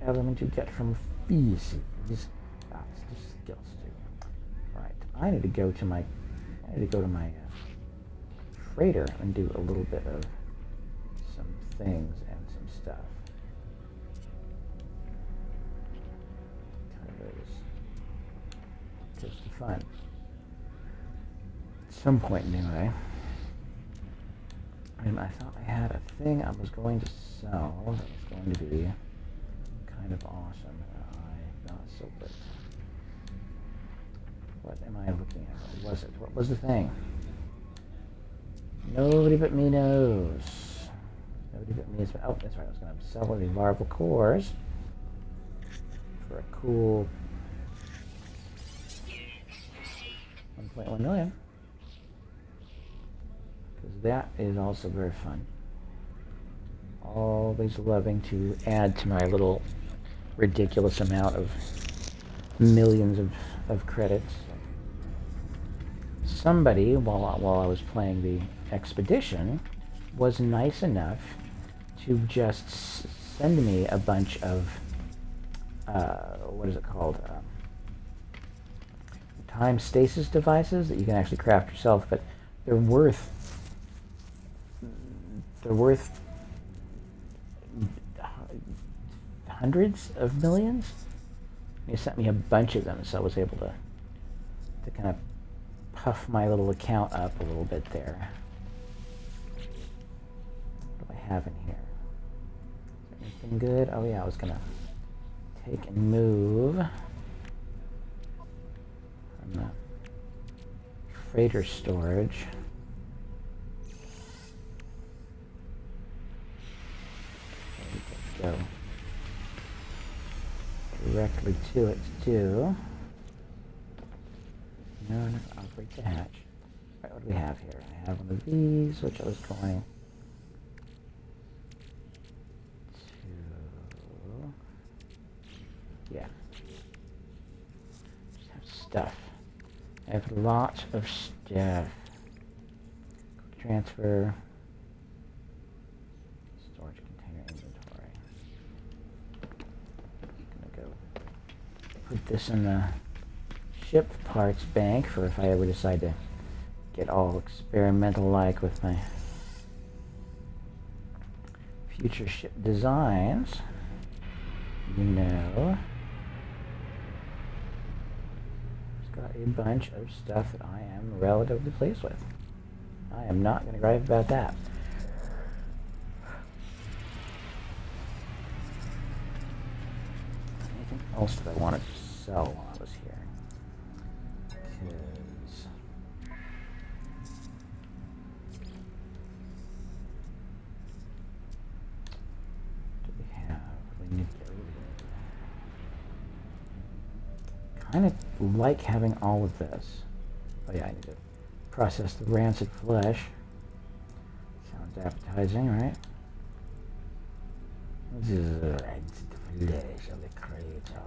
an element you get from feces. That's the skills too. Right. I need to go to my freighter and do a little bit of some things and some stuff. Kind of just for fun. At some point anyway. And I thought I had a thing I was going to sell that was going to be kind of awesome. Not so good. What am I looking at? What was it? What was the thing? Nobody but me knows. Nobody but me is... Oh, that's right. I was going to sell the larval cores for a cool 1.1 million. That is also very fun. Always loving to add to my little ridiculous amount of millions of credits. Somebody, while I was playing the expedition, was nice enough to just send me a bunch of, what is it called? Time stasis devices that you can actually craft yourself, but they're worth hundreds of millions. He sent me a bunch of them, so I was able to kind of puff my little account up a little bit there. What do I have in here? Is there anything good? Oh yeah, I was gonna take and move from the freighter storage. Go directly to it too. No, operate the hatch. Right, what do we have here? I have one of these, which I was going to... Yeah. Just have stuff. I have lots of stuff. Transfer. Storage container inventory. I'm gonna go put this in the ship parts bank for if I ever decide to get all experimental-like with my future ship designs. You know, it's got a bunch of stuff that I am relatively pleased with. I am not going to gripe about that. Anything else that I wanted to sell while I was here? Because kind of like having all of this. Oh yeah, I need to process the rancid flesh. Sounds appetizing, right? The rancid flesh of the creator. Yeah.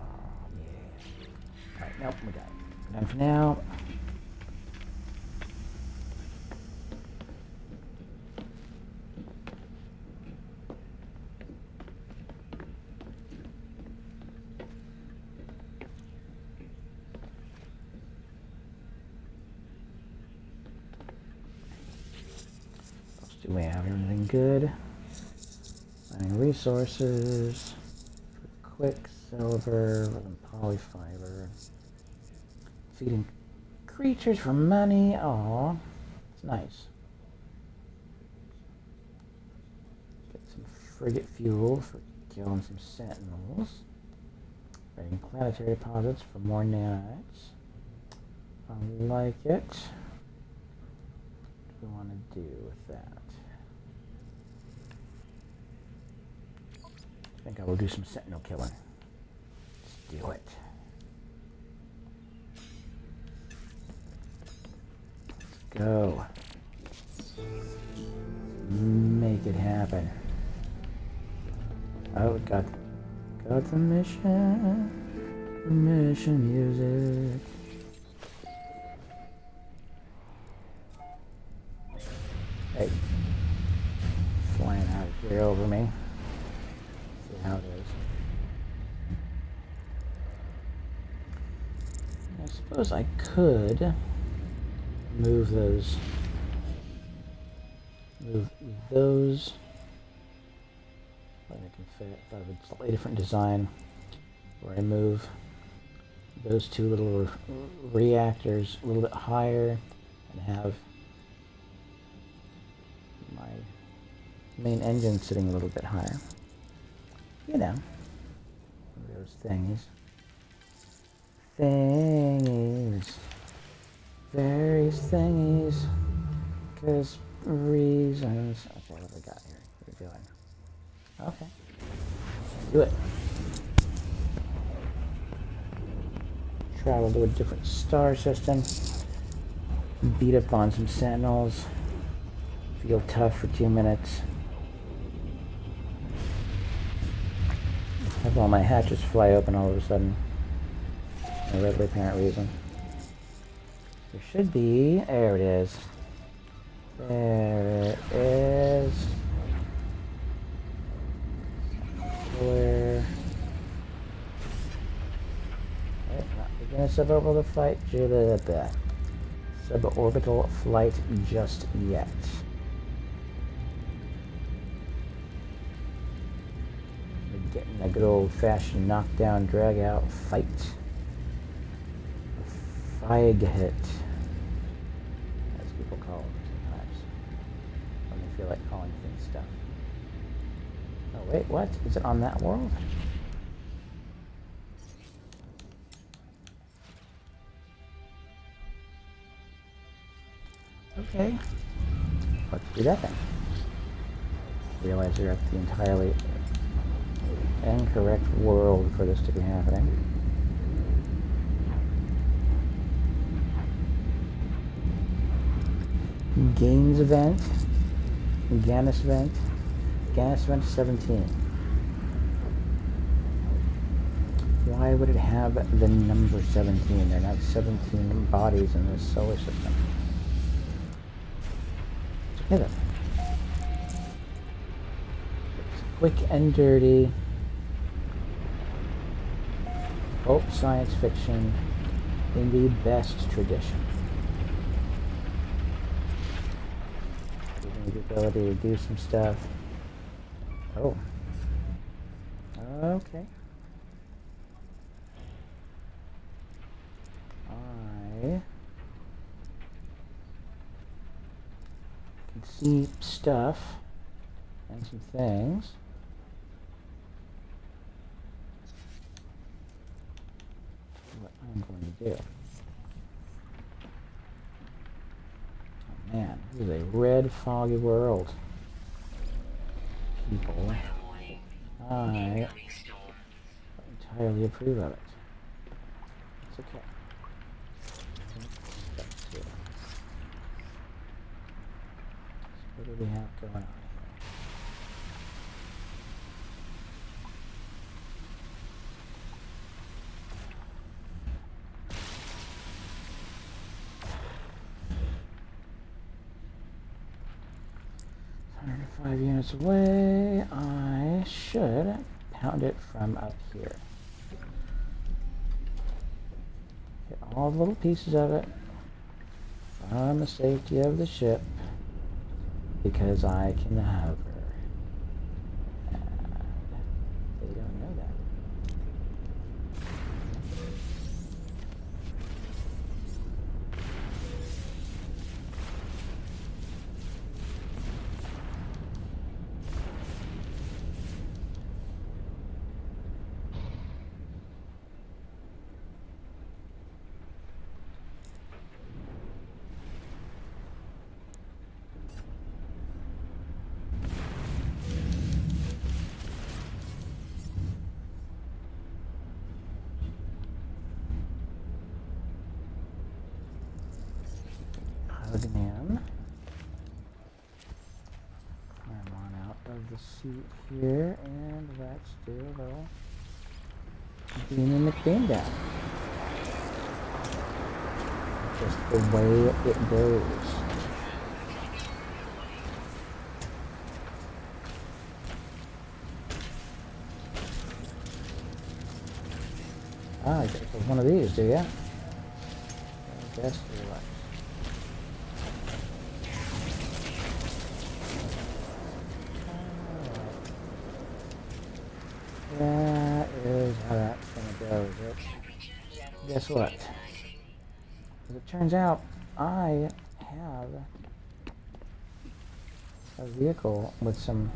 Alright, nope, we're done. We're done for now. Do we have anything good? Finding resources, quicksilver, polyfiber, feeding creatures for money. Aw, it's nice. Get some frigate fuel for killing some sentinels. Raiding planetary deposits for more nanites. I like it. What do we want to do with that? I think I will do some sentinel killing. Let's do it. Let's go. Make it happen. Oh, got the mission. Mission music. Hey. Flying out of here over me. How it is. I suppose I could move those. But I can thought of a slightly different design where I move those two little reactors a little bit higher and have my main engine sitting a little bit higher. You know, those thingies. Various thingies. Because reasons. Okay, what do we got here? What are we doing? Okay. Do it. Travel to a different star system. Beat up on some sentinels. Feel tough for 2 minutes. Have all my hatches fly open all of a sudden. No readily apparent reason. There should be. There it is. There it is. Where? Not begin a suborbital flight. Suborbital flight just yet. Getting a good old-fashioned knockdown, drag-out fight. Fight hit, as people call them sometimes, when they feel like calling things stuff. Oh wait, what? Is it on that world? Okay, let's do that then. Realize you're at the entirely incorrect world for this to be happening. Games event, Gannis event 17. Why would it have the number 17? There are not 17 bodies in this solar system. Okay then. It's quick and dirty. Pulp science fiction in the best tradition. Giving me the ability to do some stuff. Oh. Okay. I can see stuff and some things. What I'm going to do. Oh man, this is a red, foggy world. People, I entirely approve of it. It's okay. Step 2. So what do we have going on here? Five units away. I should pound it from up here. Get all the little pieces of it from the safety of the ship because I can hover. And they don't know that. In. Climb on out of the seat here, and let's do a little Beanie McBean down. Just the way it goes. Ah, you got one of these, do ya? I guess you're right. That is how that's gonna go, is it? Guess what? As it turns out, I have a vehicle with some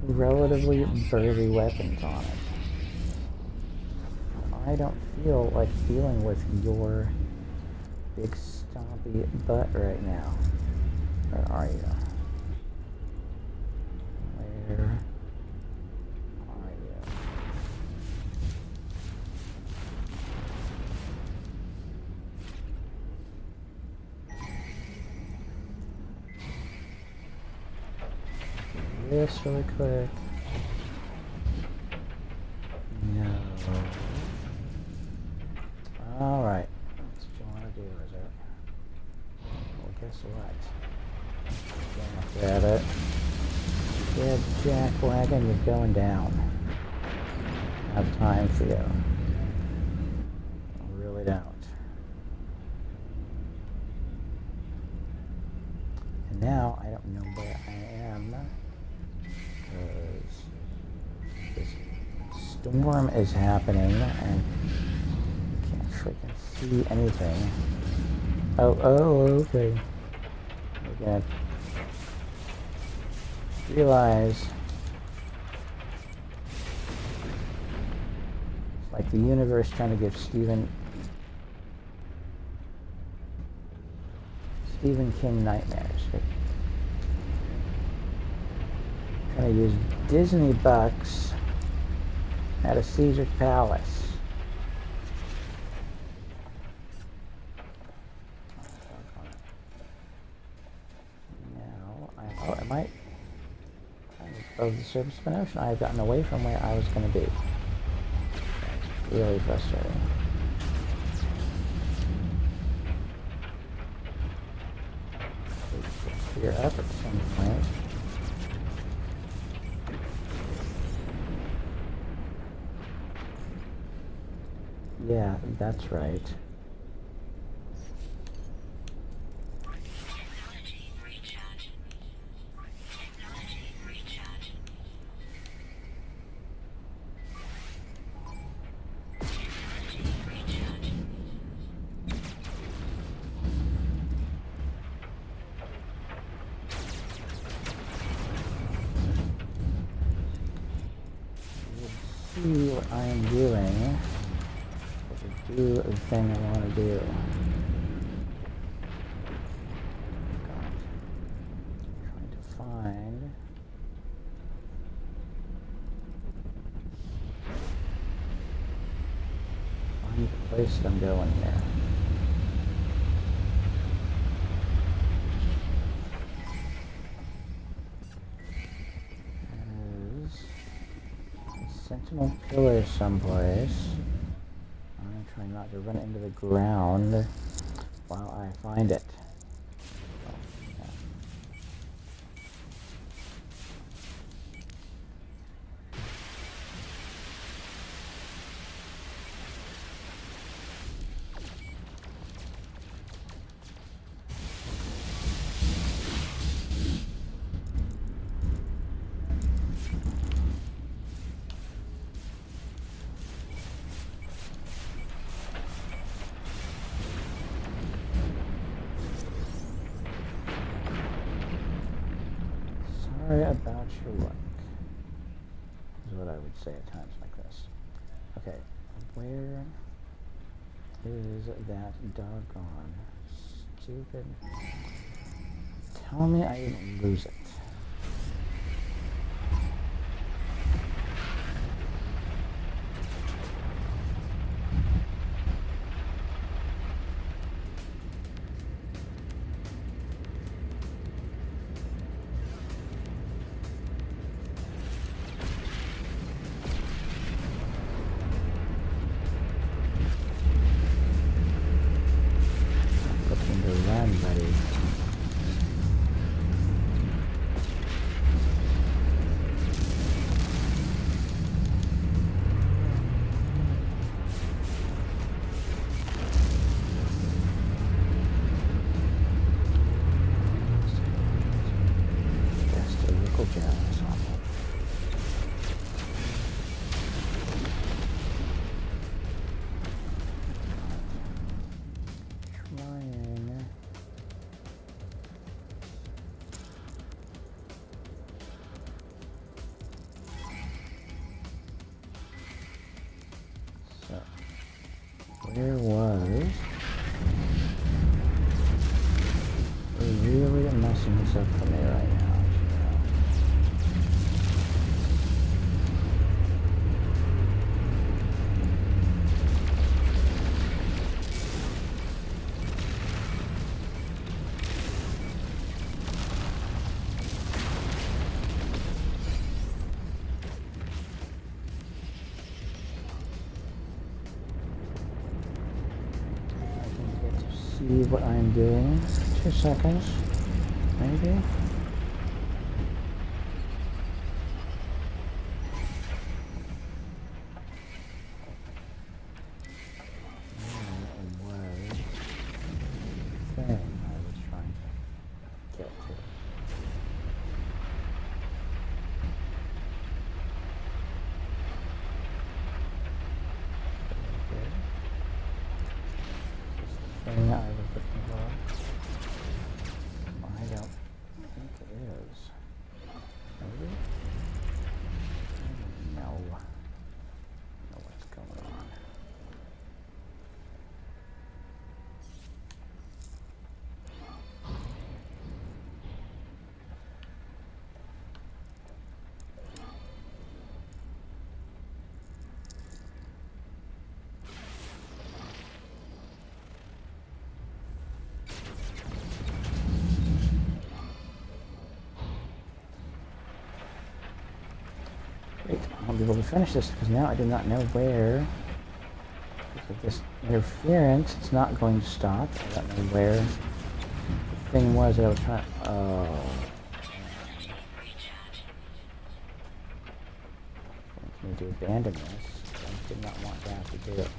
relatively burly weapons on it. I don't feel like dealing with your big stompy butt right now. Where are you? Where are you? This really quick. No. Alright. That's what you want to do, is it? Well, guess what? Jack rabbit. Dead jackwagon, you're going down. I have time for you. I really don't. And now I don't know where I am. Because this storm is happening and I can't freaking see anything. Oh, okay. We're gonna realize it's like the universe trying to give Stephen King nightmares. Trying to use Disney bucks at a Caesar Palace. Now, I might of the surface of an ocean. I've gotten away from where I was going to be. That's really frustrating. Clear up at some point. Yeah, that's right. See what I am doing. Do the thing I want to do. Trying to find place that I'm going here. There's a sentinel pillar someplace. I'm trying not to run into the ground while I find it. Sorry about your luck, is what I would say at times like this. Okay, where is that doggone stupid... Tell me I didn't lose it. Looking to run, buddy. Just a little jealous on it. Trying. So, where was... We're really messing this up for me right now. See what I'm doing. 2 seconds, maybe. Thing I was looking for. I don't think it is. Maybe? I don't know what's going on. Great, I won't be able to finish this because now I do not know where. Because of this interference, it's not going to stop. I don't know where the thing was that I was trying. Oh. I need to abandon this. I did not want to have to do it.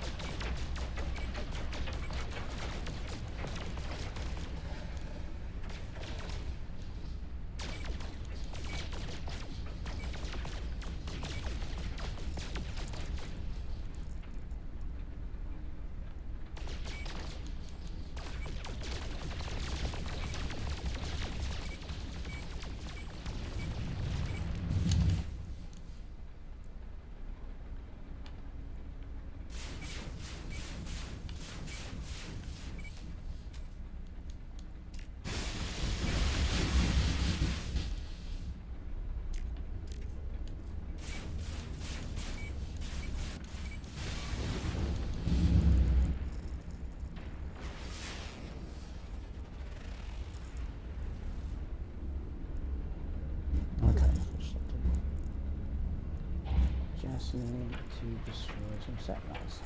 just need to destroy some sentinels.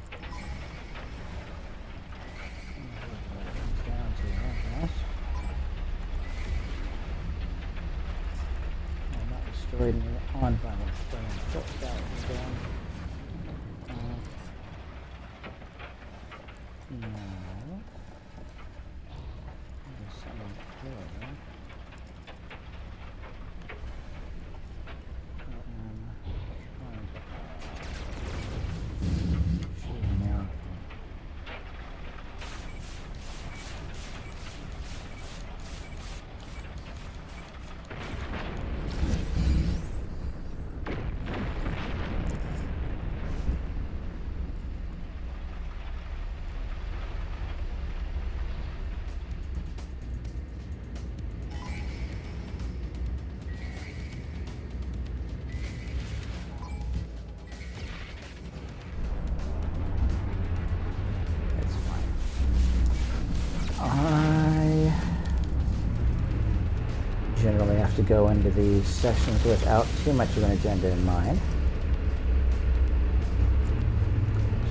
Down to I guess. Not destroyed me on violent stone. Foot that was down. No. There's something here. Generally have to go into these sessions without too much of an agenda in mind.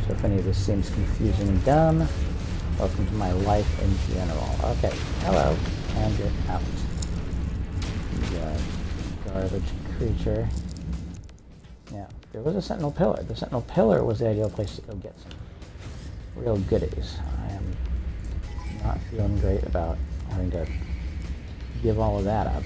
So if any of this seems confusing and dumb, welcome to my life in general. Okay, hello, and get out. You garbage creature. Yeah, there was a sentinel pillar. The sentinel pillar was the ideal place to go get some real goodies. I am not feeling great about having to give all of that up.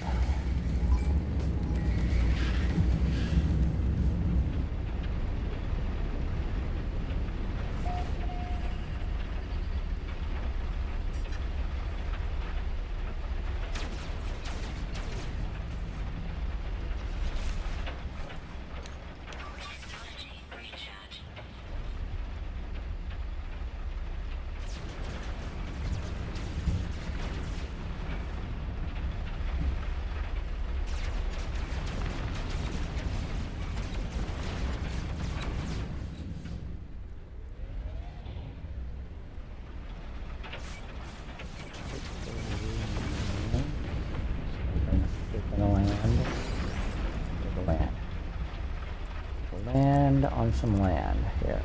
Land on some land here.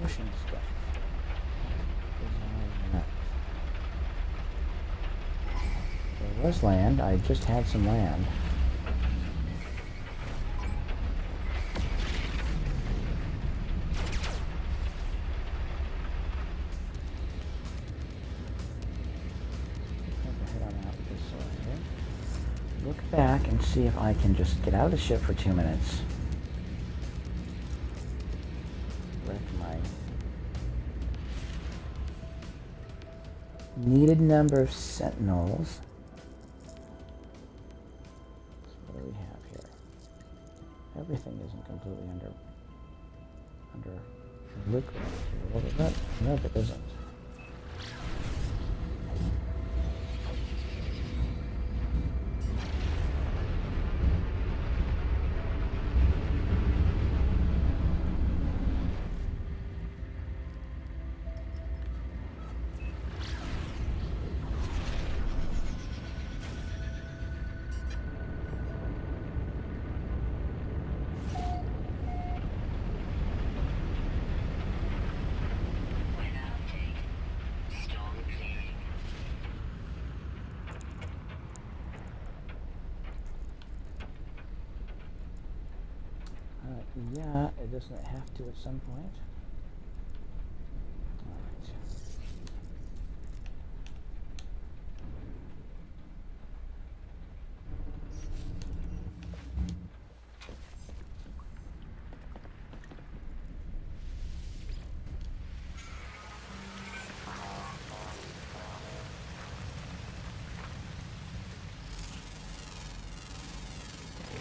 Ocean stuff. There was land. I just had some land. Head on out this way. Look back and see if I can just get out of the ship for 2 minutes. Needed number of sentinels. So what do we have here? Everything isn't completely under liquid. What is that? No, it isn't. Yeah, it doesn't have to at some point. Alright.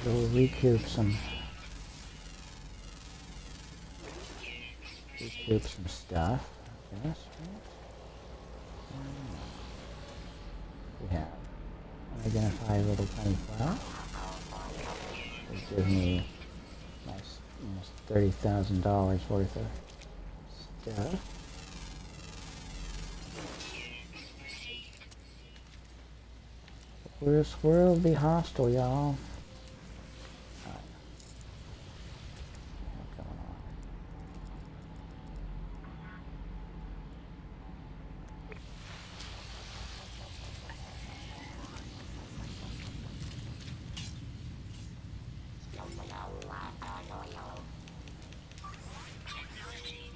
We'll recoup some stuff. Yes, we have identify a little tiny flower. It'll give me nice almost $30,000 worth of stuff. We're a squirrel be hostile, y'all.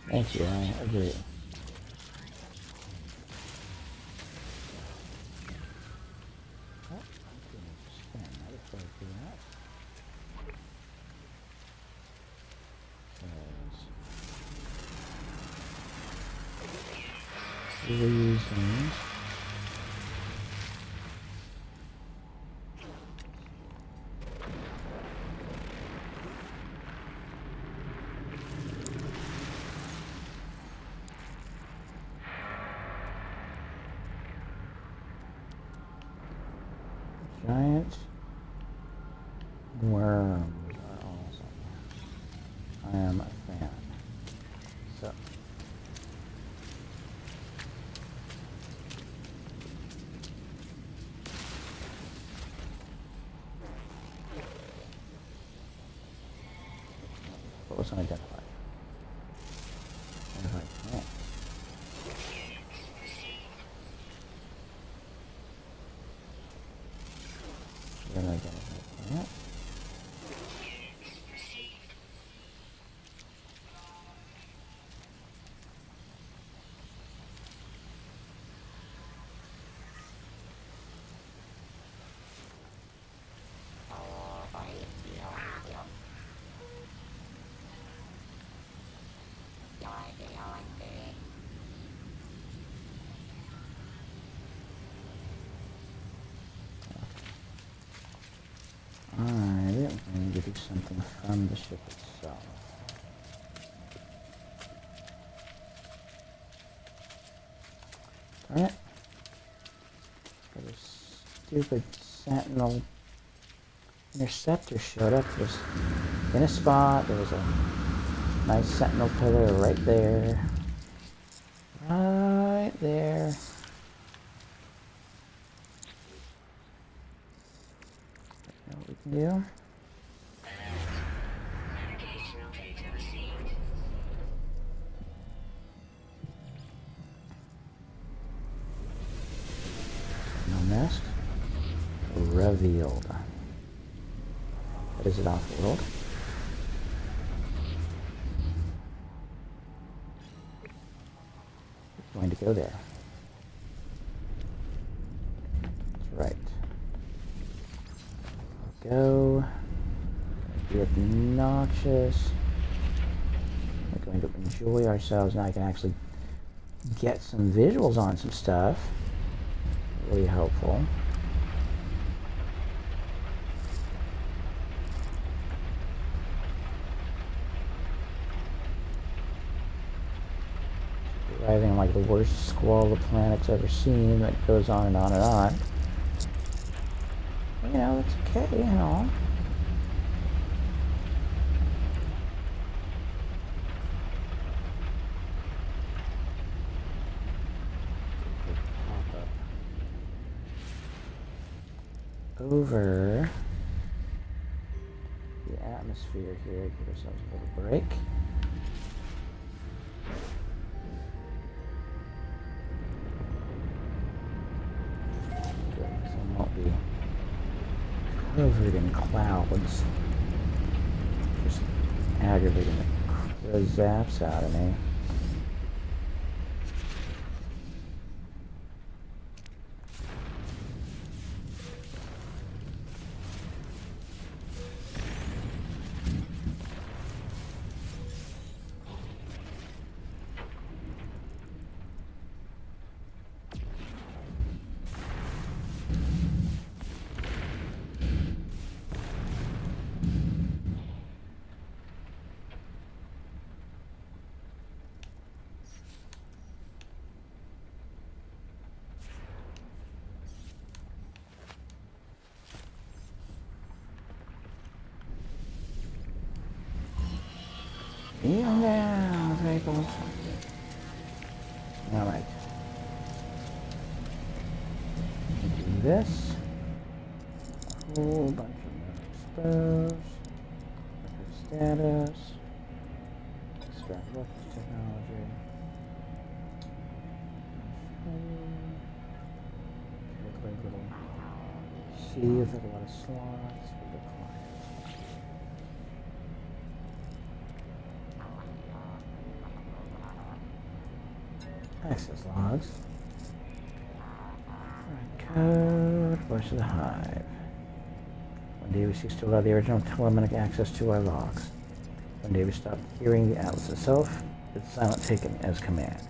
Thank you, I agree. Reasons. Giant worms are awesome. I am a fan. So. What was unidentified? Identified plant. Unidentified plant. Alright, I need to do something from the ship itself. Darn it. Got a stupid sentinel interceptor showed up just in a spot. There was a nice sentinel pillar right there. Right there. What we can do? No nest. Revealed. What is it off-world? We're going to go there. That's right. Go. Be obnoxious. We're going to enjoy ourselves. Now I can actually get some visuals on some stuff. Really helpful. Arriving like the worst squall the planet's ever seen that goes on and on and on. You know, it's okay, you know. Over the atmosphere here, give ourselves a little break. Good, so I won't be covered in clouds. Just aggravating the zaps out of me. this. A whole bunch of exposed. Record status. Extract reference technology. Quick little see if there's a lot of slots for the client. Access logs. Code. Voice of the Hive. One day we cease to allow the original telemetric access to our logs. One day we stop hearing the atlas itself. It's silent taken as command.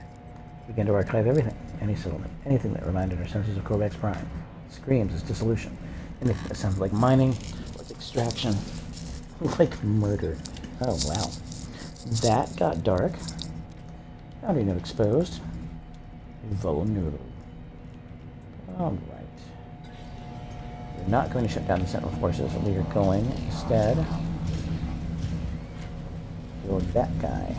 We begin to archive everything, any settlement, anything that reminded our senses of Corvax Prime. It screams its dissolution. Anything that sounds like mining, like extraction, like murder. Oh wow. That got dark. Audio node exposed. Vulnerable. Alright. We're not going to shut down the Sentinel forces. We are going instead for that guy.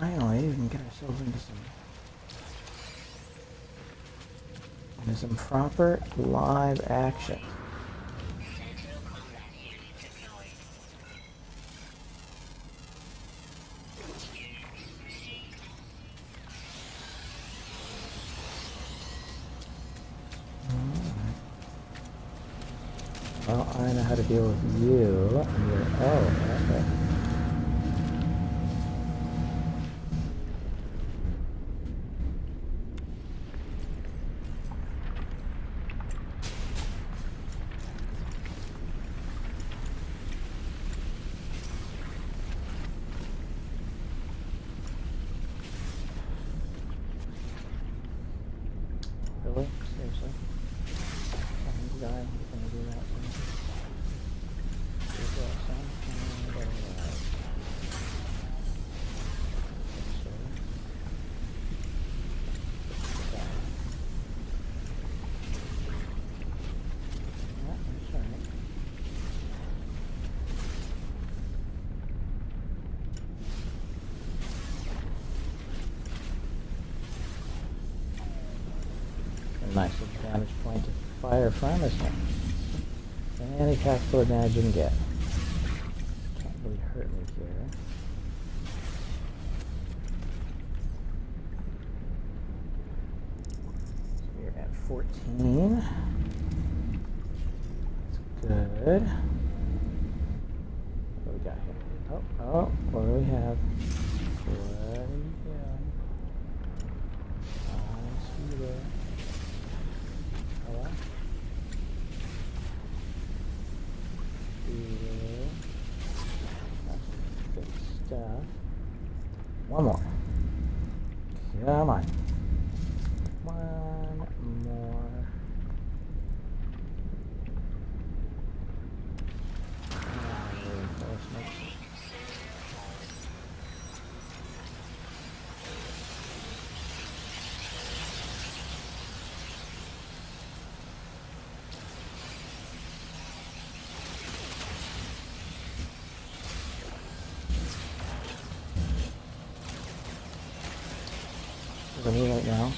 finally we can get ourselves into some proper live action. Well, I know how to deal with you. Oh, okay. Really? Seriously? You guys are gonna do that to me? Do that, son? That's alright. A nice little damage point to fire from this one. Any tactical advantage you can get. Can't really hurt me here. So we're at 14. That's good. What do we got here? Oh, what do we have? What are you doing? I see you there. Hello? That's good stuff. One more. Come on. One more. For me right now.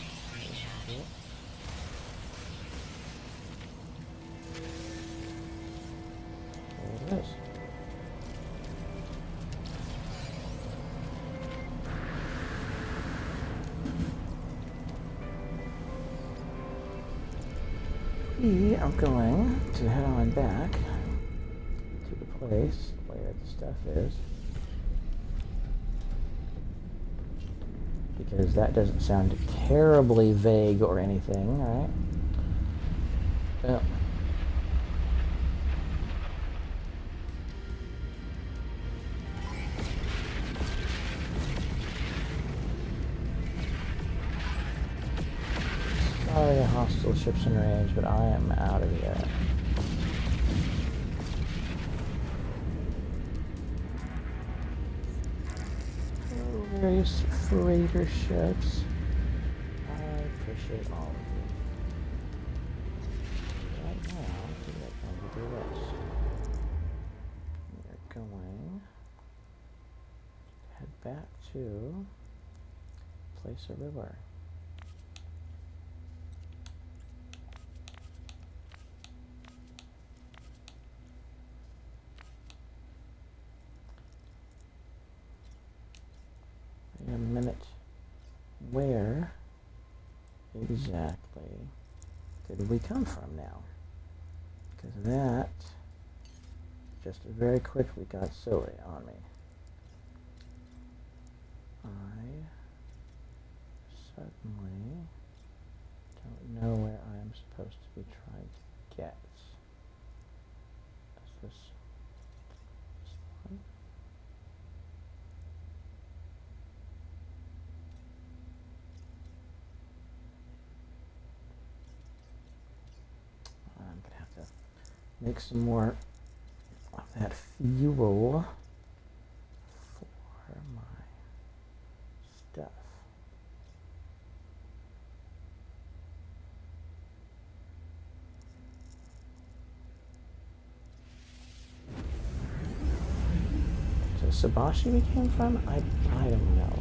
There it is. We are going to head on back to the place where the stuff is. Because that doesn't sound terribly vague or anything, right? Yeah. Sorry, hostile ships in range, but I am out of here. Various freighter ships. I appreciate all of you. Right now, we're going to do this. We're going to head back to place where we were. Wait a minute. Where exactly did we come from now? Because that just very quickly got silly on me. I suddenly don't know where I am supposed to be trying to get. Is this one? I'm going to have to make some more of that fuel for my stuff. So Sabashi we came from? I don't know.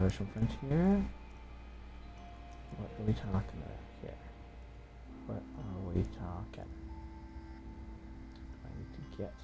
Artificial frontier. What are we talking about here? What are we talking? I need to get.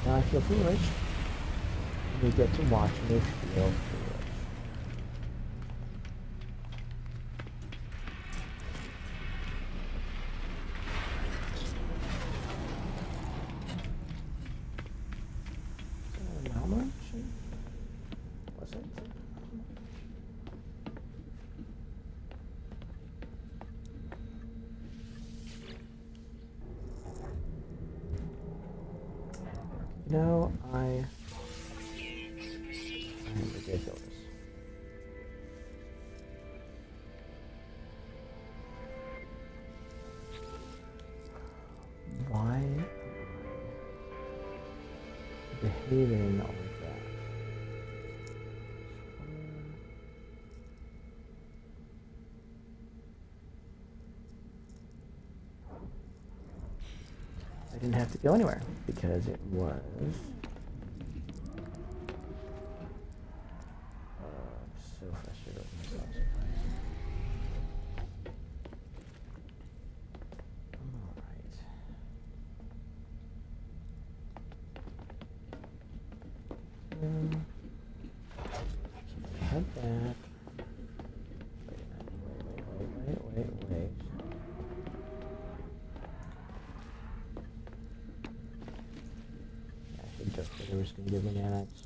Now I feel foolish. You get to watch me feel foolish. How much? Was it? No, I am ridiculous. Why am I behaving like that? I didn't have to go anywhere because it was. I'm so frustrated with myself sometimes. Alright. Head back. Wait. I should just they were just gonna give me nanites.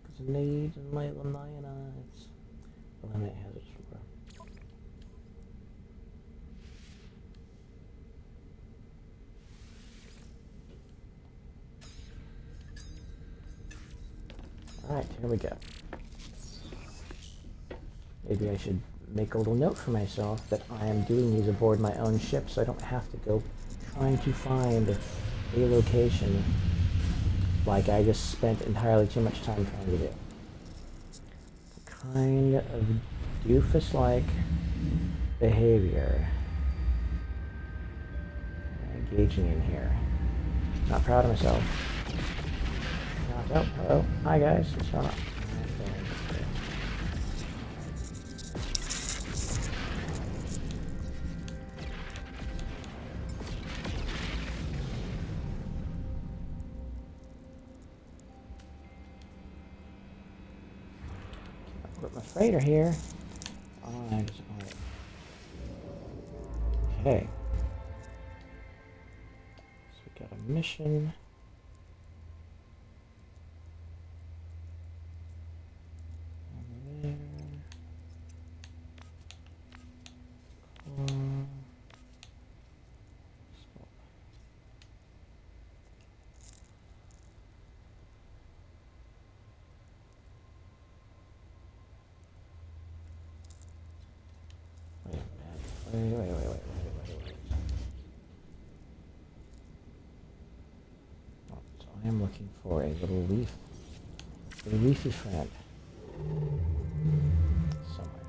Because I need my nanites. Eliminate hazards from growth. Alright, here we go. Maybe I should make a little note for myself that I am doing these aboard my own ship so I don't have to go trying to find a location like I just spent entirely too much time trying to do. Kind of doofus-like behavior. Engaging in here. Not proud of myself. Oh, hello. Hi guys. What's going on? Put my freighter here. Alright. Okay. So we got a mission. Over there. Cool. Wait. Oh, so I am looking for a little leaf. A leafy friend. Somewhere.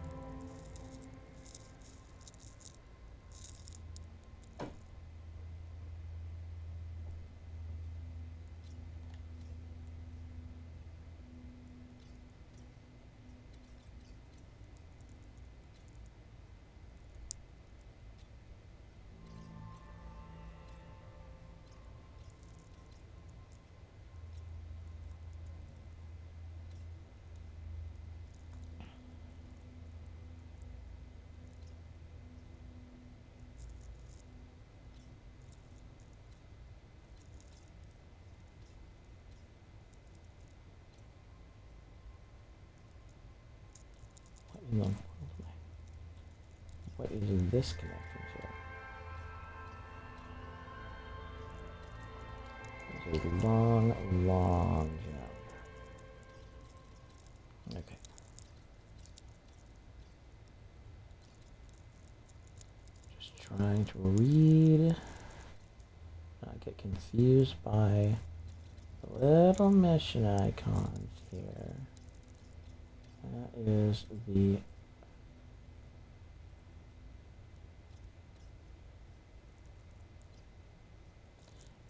What is this connecting to? It's a long jump. Okay. Just trying to read. Not get confused by the little mission icons here. That is the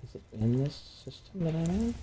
Is it in this system that I'm in?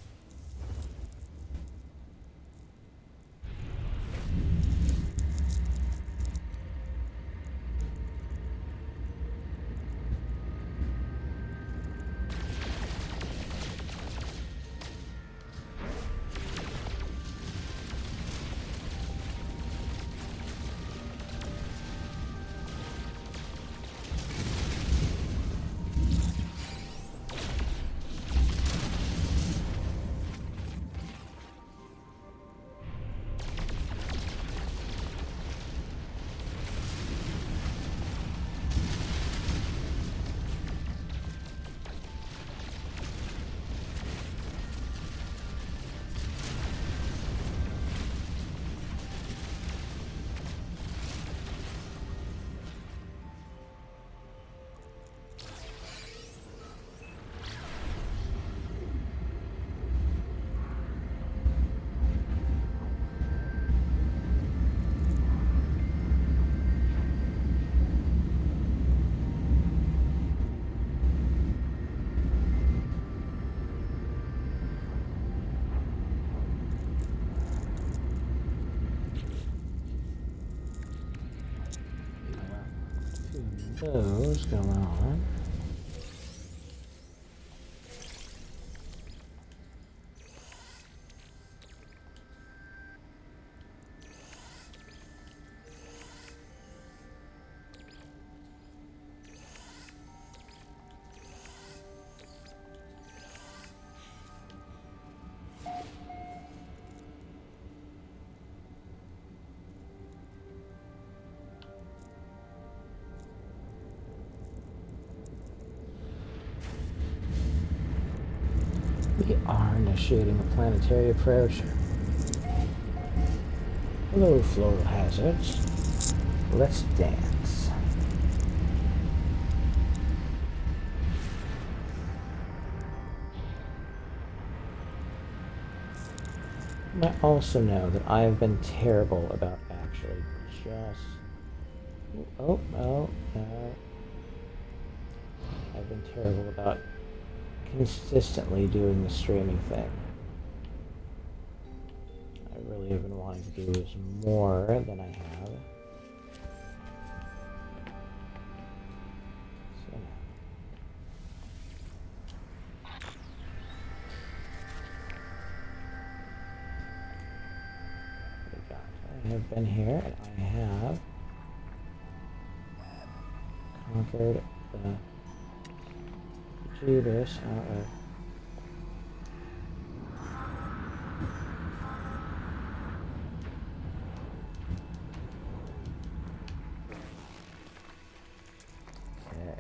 Those going on. We are initiating a planetary approach. Hello, floral hazards. Let's dance. I also know that I have been terrible about actually just... Oh, no. I've been terrible about consistently doing the streaming thing. I really have been wanting to do this more than I have. So, I have been here and I have conquered the Judas out of... Okay.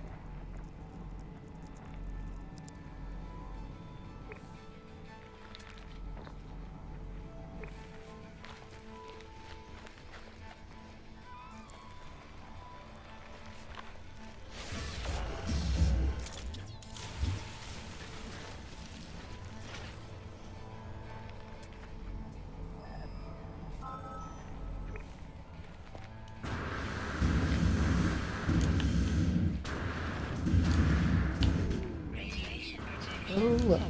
Oh, okay.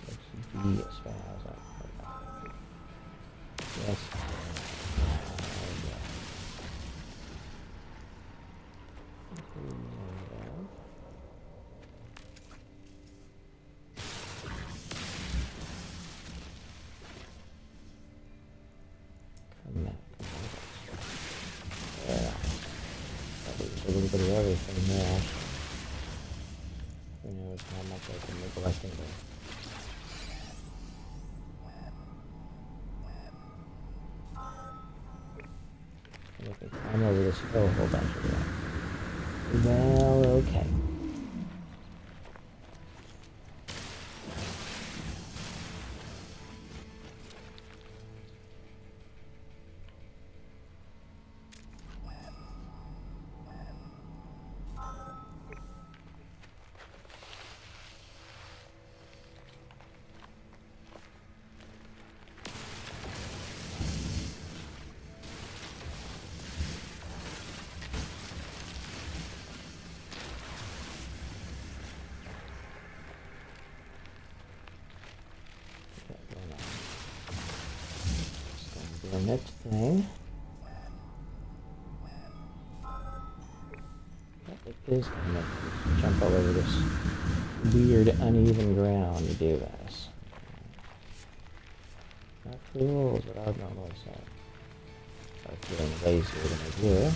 Let's be spaz up. Yes. A little bit of everything there. Who knows how much I can neglect it. And if I climb over this hill a whole bunch of that. Well, okay. The next thing, it is kind of jump all over this weird uneven ground to do this. Not cool, but I'd normally say. I'm feeling lazier than I do.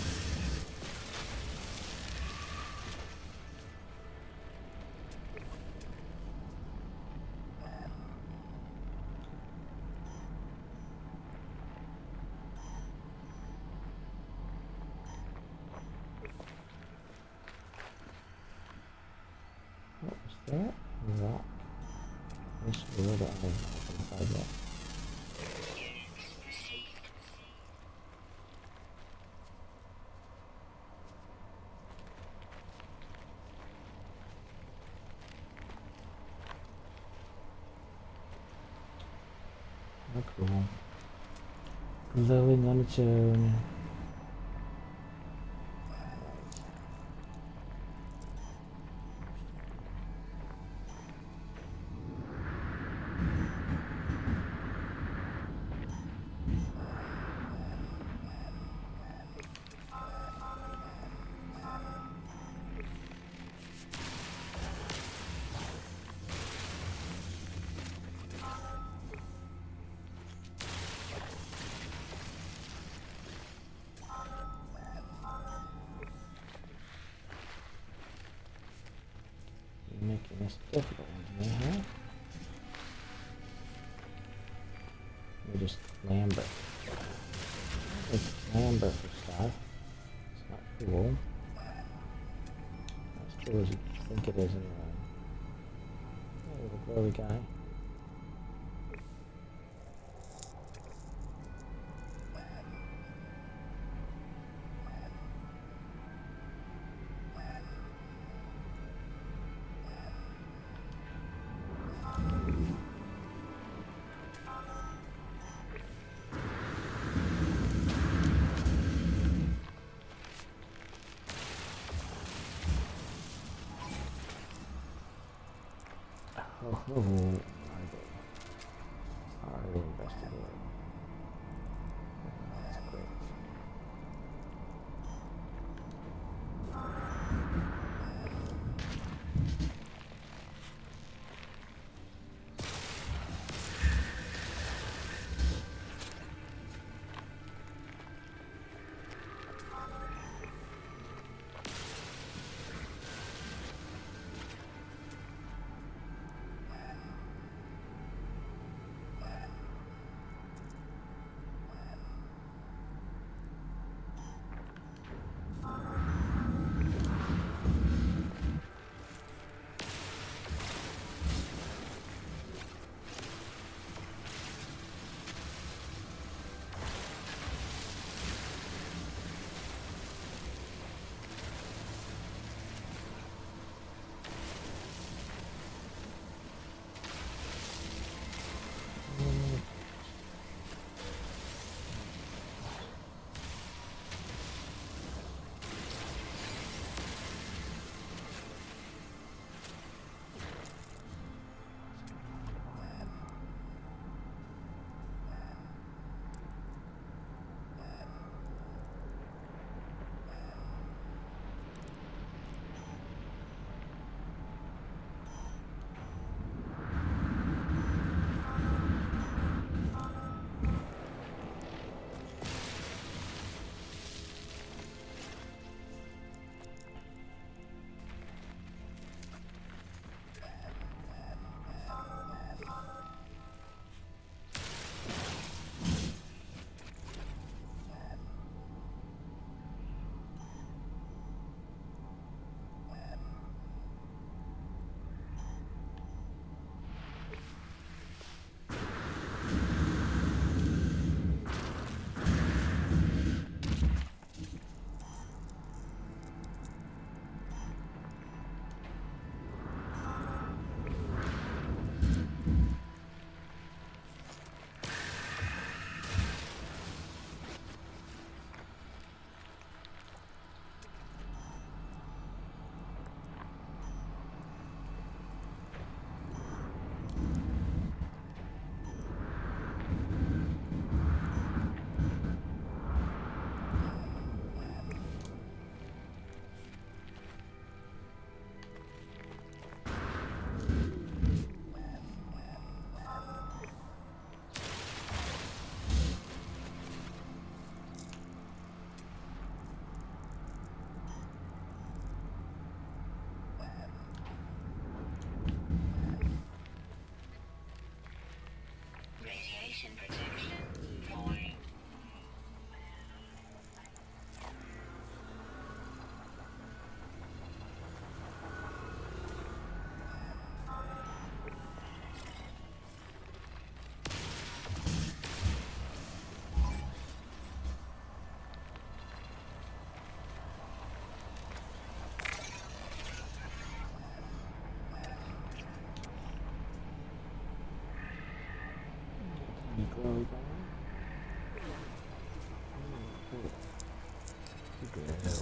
What was that? Rock. This weird I that. Oh, cool. Glowing on its own. Making this difficult one to me, huh? We just clamber. It's clamber for stuff. It's not cool. Not as cool as you think it is anyway. Oh, the glowy guy. Who are they? Are they investigating? That's great. Glowy bar. Cool. Good.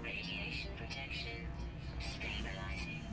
Radiation protection stabilizing.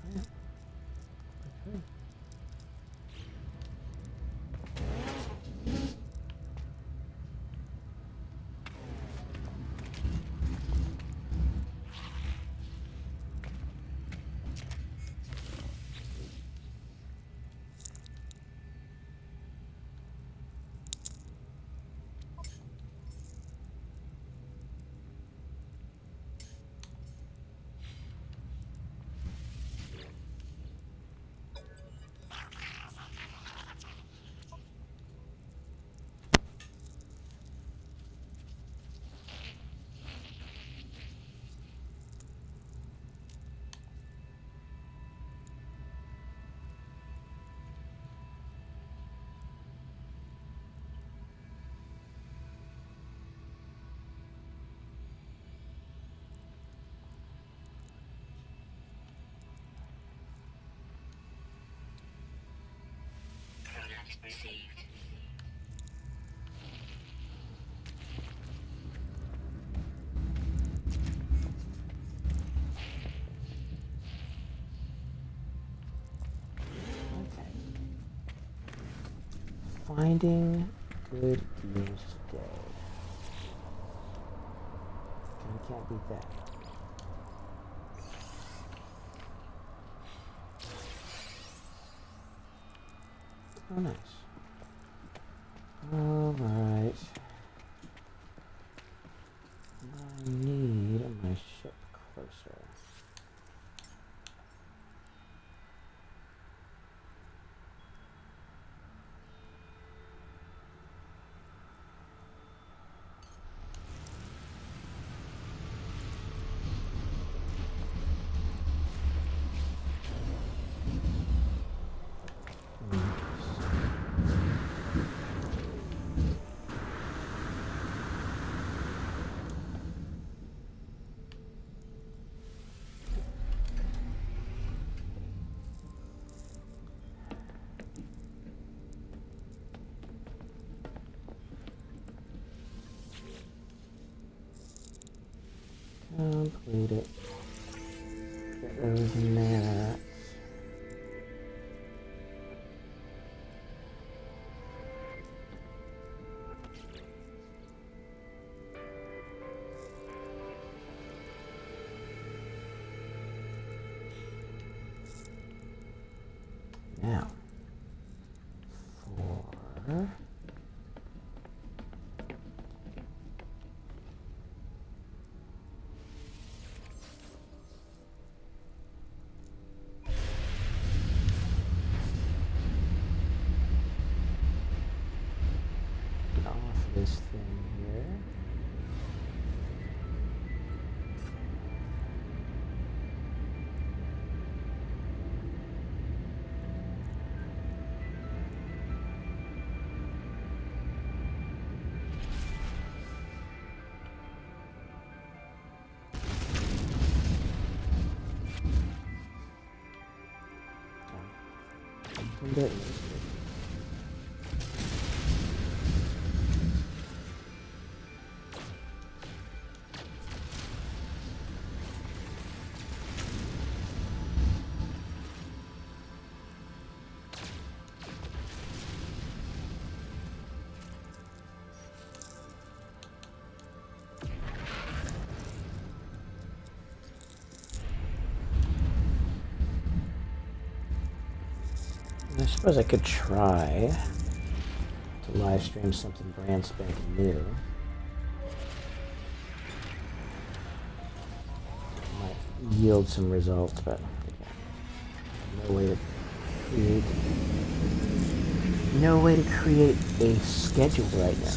Okay. Okay. Finding good deals today. You can't beat that. Oh, nice. Alright. I need my ship closer. Complete it. Get those mats. Now, for off this thing here. I suppose I could try to live stream something brand spanking new. Might yield some results, but no way to create a schedule right now.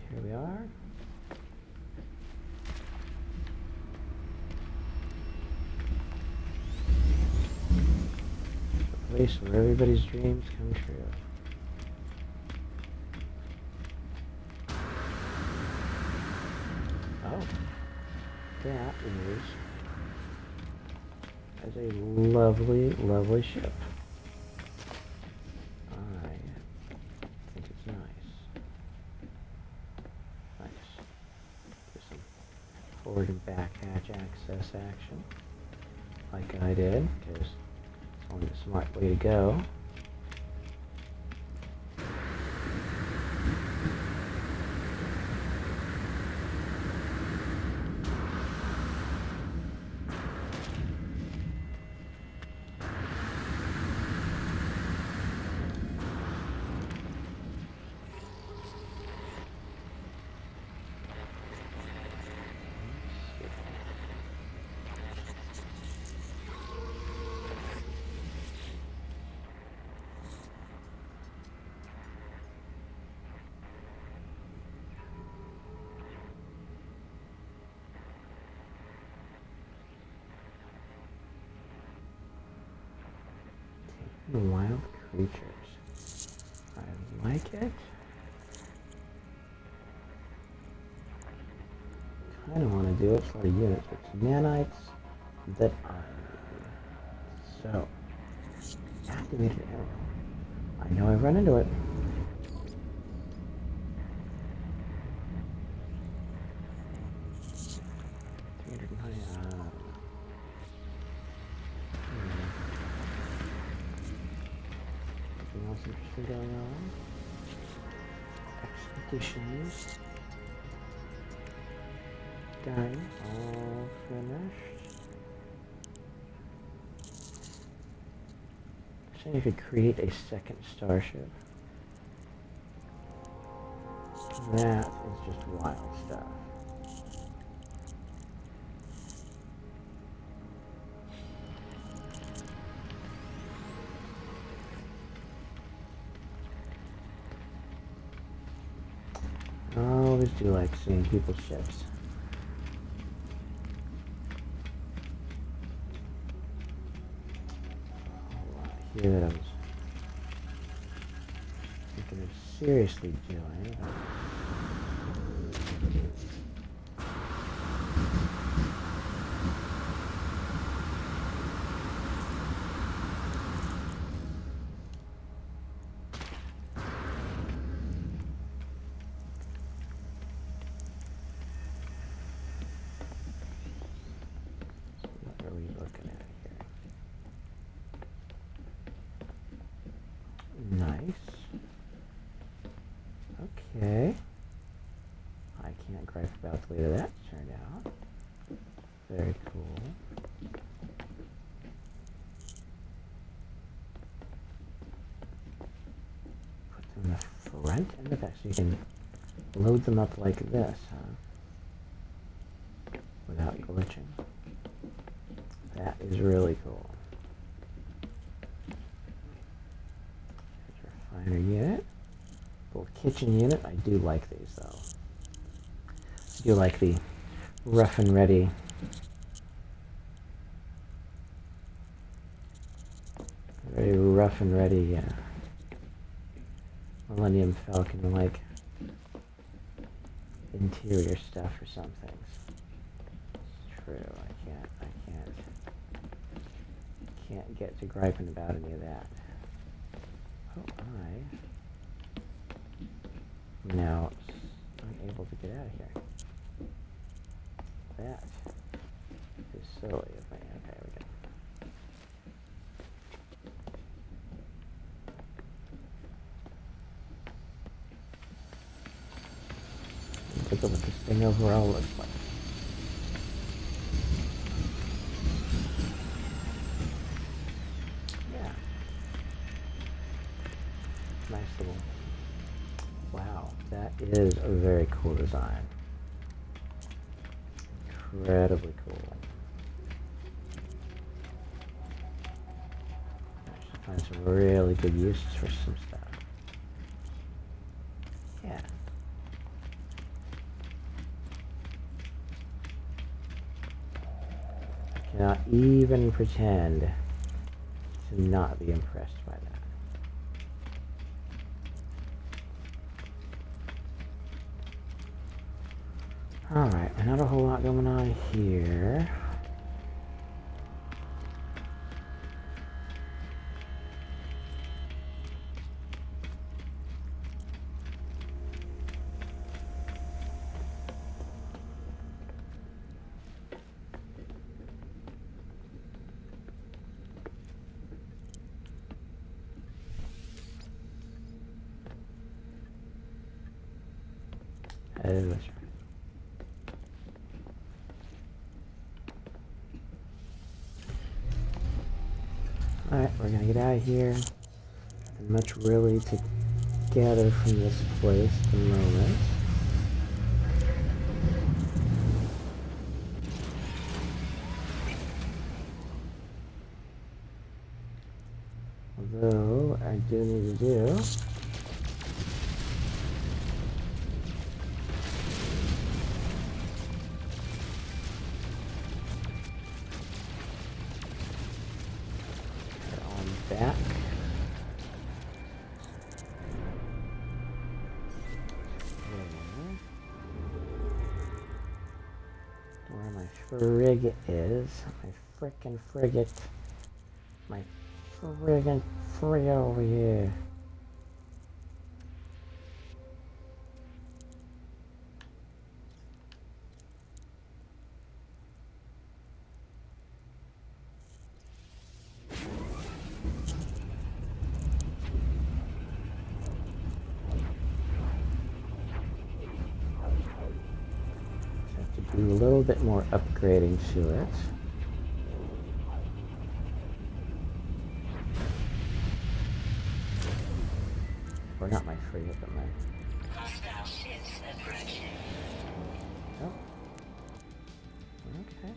Here we are. place where everybody's dreams come true. Oh, that is a lovely, lovely ship. I think it's nice. Nice. There's some forward and back hatch access action, like I did, because it's only the smart way to go. Wild creatures. I like it. Kind of want to do it for the units, but it's nanites that I need. So, activated aerial. I know I've run into it. Interesting going on. Expeditions done. All finished. So you could create a second starship. That is just wild stuff. I always do like seeing people's ships. A lot here that I was thinking of seriously doing. What are we looking at here? Nice. Okay. I can't gripe about the way that turned out. Very cool. Put them in the front and the back so you can load them up like this, huh? Without glitching. That is really cool. There's your refiner unit. Little kitchen unit. I do like these though. I do like the rough and ready. Very rough and ready Millennium Falcon like interior stuff or something. It's true. I can't get to griping about any of that. Oh, I'm now unable to get out of here. That is silly of me. Okay, we go. Take a look at this thing overall looks like. Yeah. Nice little. Wow, that is a very cool design. Incredibly cool. I should find some really good uses for some stuff. Yeah. I cannot even pretend to not be impressed by that. Alright, not a whole lot going on here. Oh, that's right. Alright, we're gonna get out of here. Nothing much really to gather from this place at the moment. Although, I do need to do back. Where my frigate is. My frickin' frigate. My friggin' frigate over here. Do a little bit more upgrading to it. Or not my frigate, but my... Oh. Okay.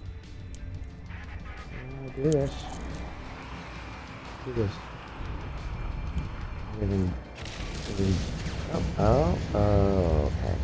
I'm gonna do this. Do this. Oh, okay.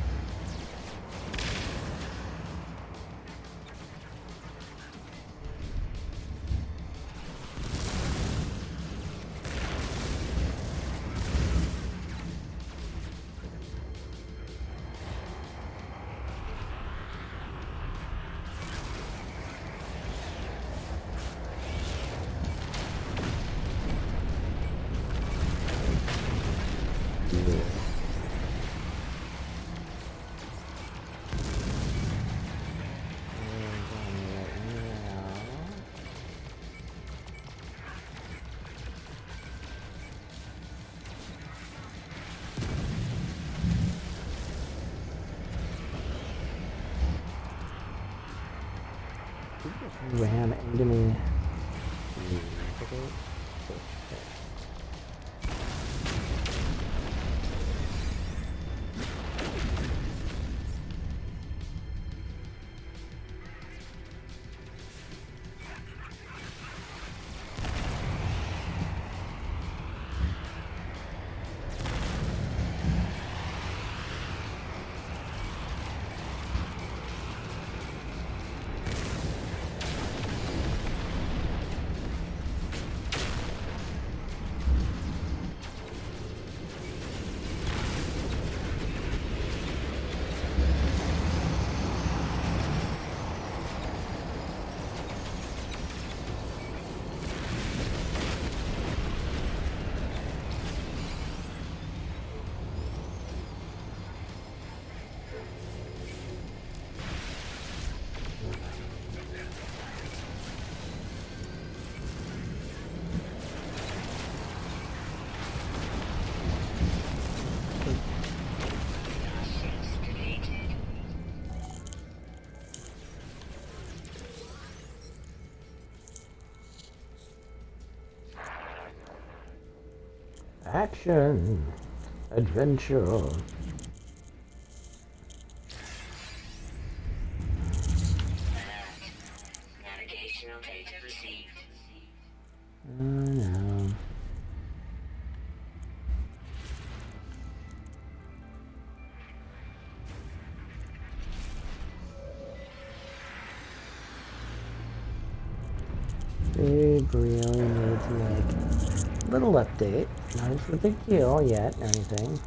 Ram into me. Action! Adventure! Navigational data received. Oh no. They really need to make a little update. Not a big deal yet or anything.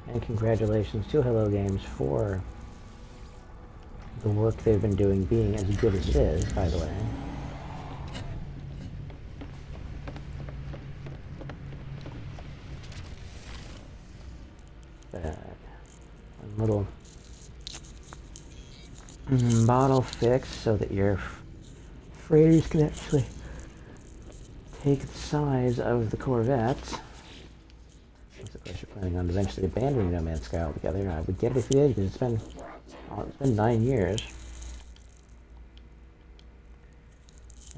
And congratulations to Hello Games for the work they've been doing being as good as it is, by the way. But one little bottle fix so that your freighters can actually take the size of the Corvettes. Unless, of course, you're planning on eventually abandoning No Man's Sky altogether. I would get it if you did, because it's been 9 years.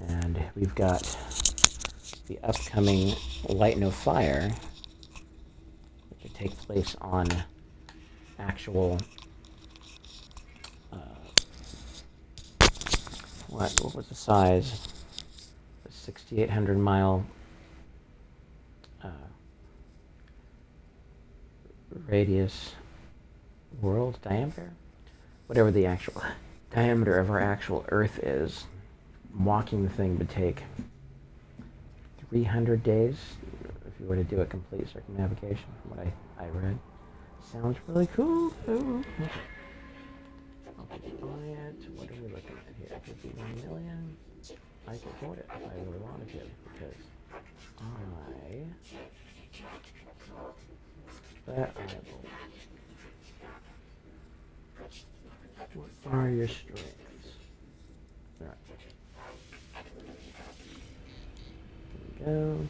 And we've got the upcoming Light No Fire, which will take place on actual what was the size? The 6,800 mile radius world diameter? Whatever the actual diameter of our actual Earth is. Walking the thing would take 300 days if you were to do a complete circumnavigation, from what I read. Sounds really cool. Ooh. I'll buy it. What are we looking at here? 51 million. I could afford it if I really wanted to, because what are your strengths? Right. There we go.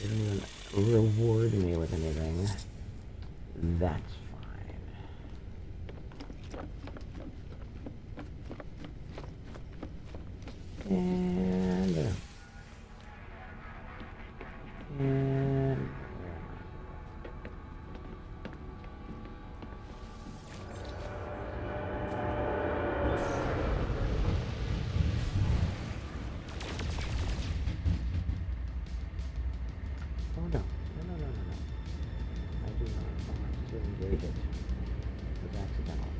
Doesn't even reward me with anything. That's fine. And oh no. I do not want to engage it. It was accidental.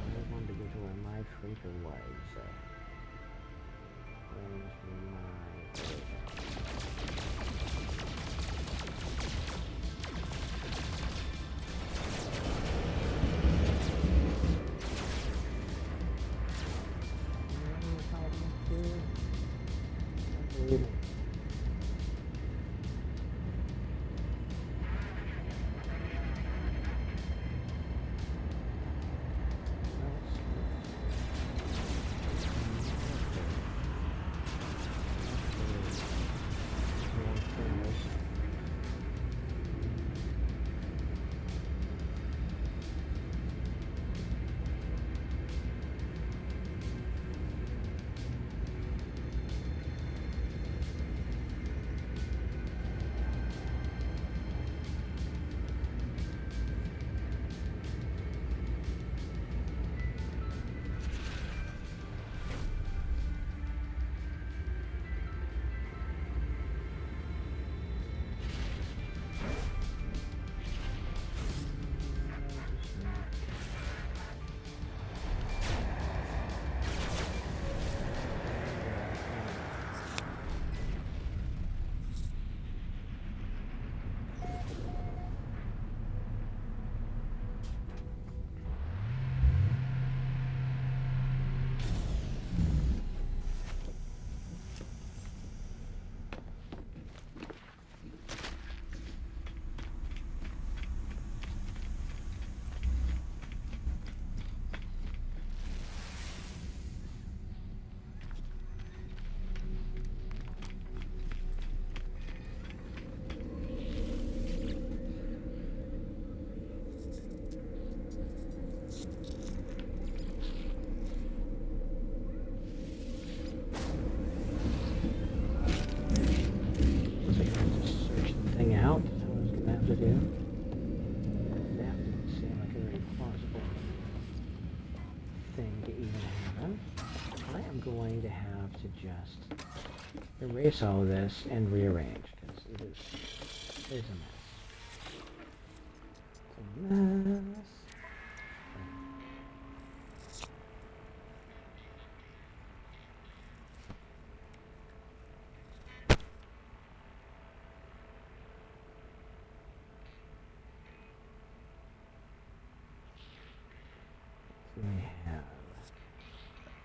I wanted to go to where my freighter was. Where's my freighter? To do. That doesn't seem like a very plausible thing to even happen. I am I'm going to have to just erase all of this and rearrange, because it is a mess. It's a mess. So we have,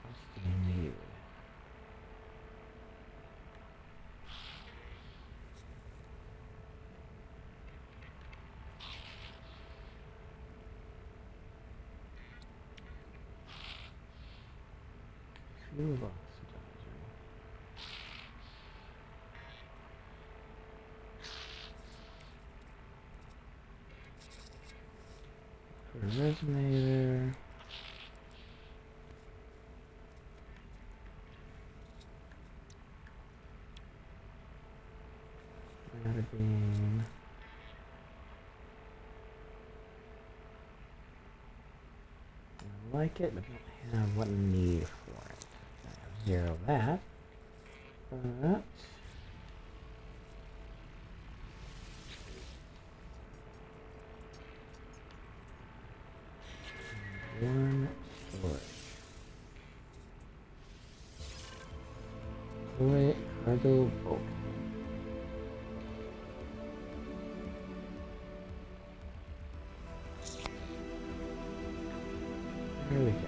what do we need? Fuel oxidizer. Put a resonator. Ladder beam. I like it, but don't have what I need for it. I zero that. But one storage. Toy cargo boat. There we go.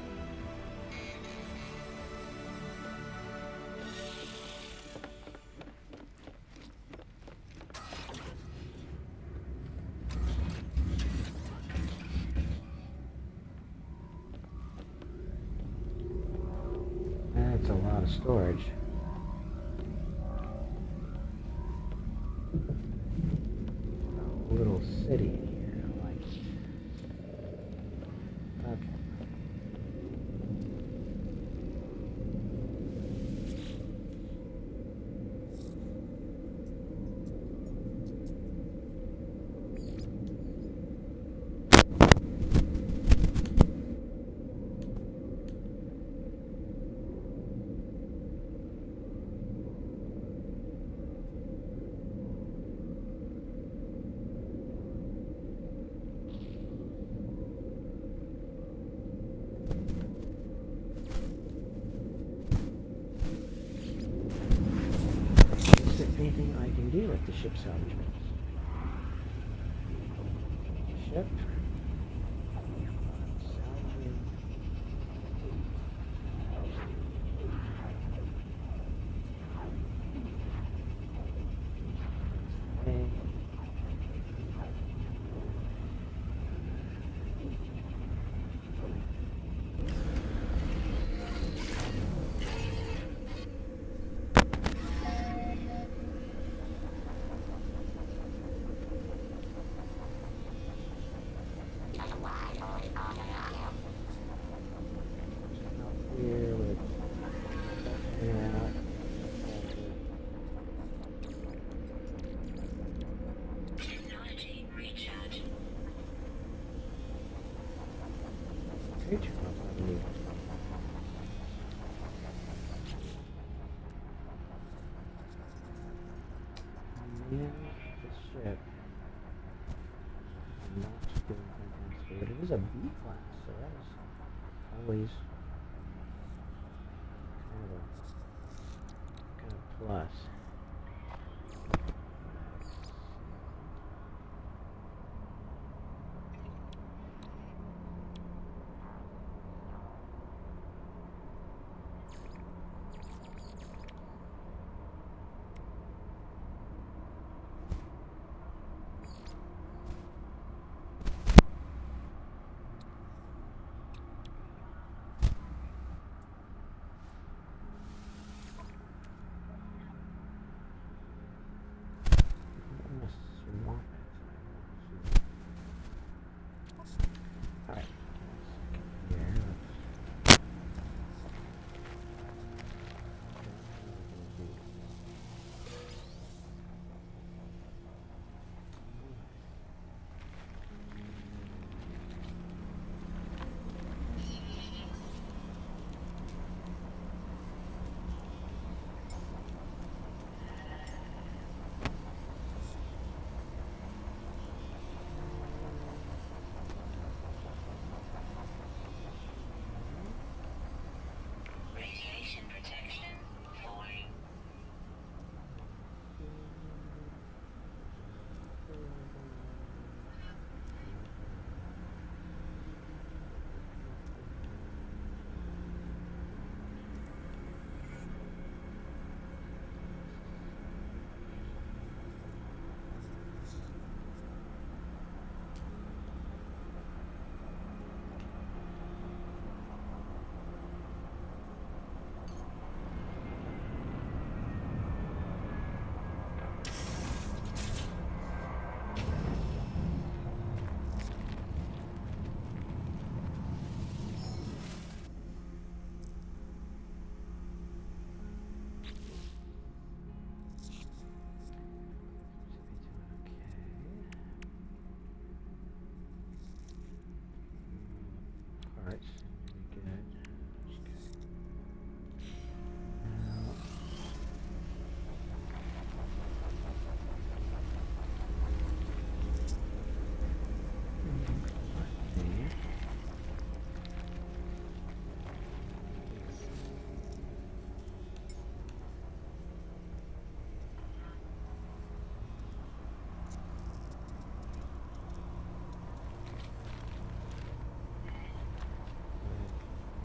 That's a lot of storage. A little city in here, I like it. Okay. Is there anything I can do with the ship salvage bits? Ship. Salvage. Okay. Out here with that. Technology recharge. Creature probably. Man, the ship. I'm not doing fantastic, but it is a B class, so that is always kind of plus. parts. Pretty good. Now, there.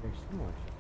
There's some more chips.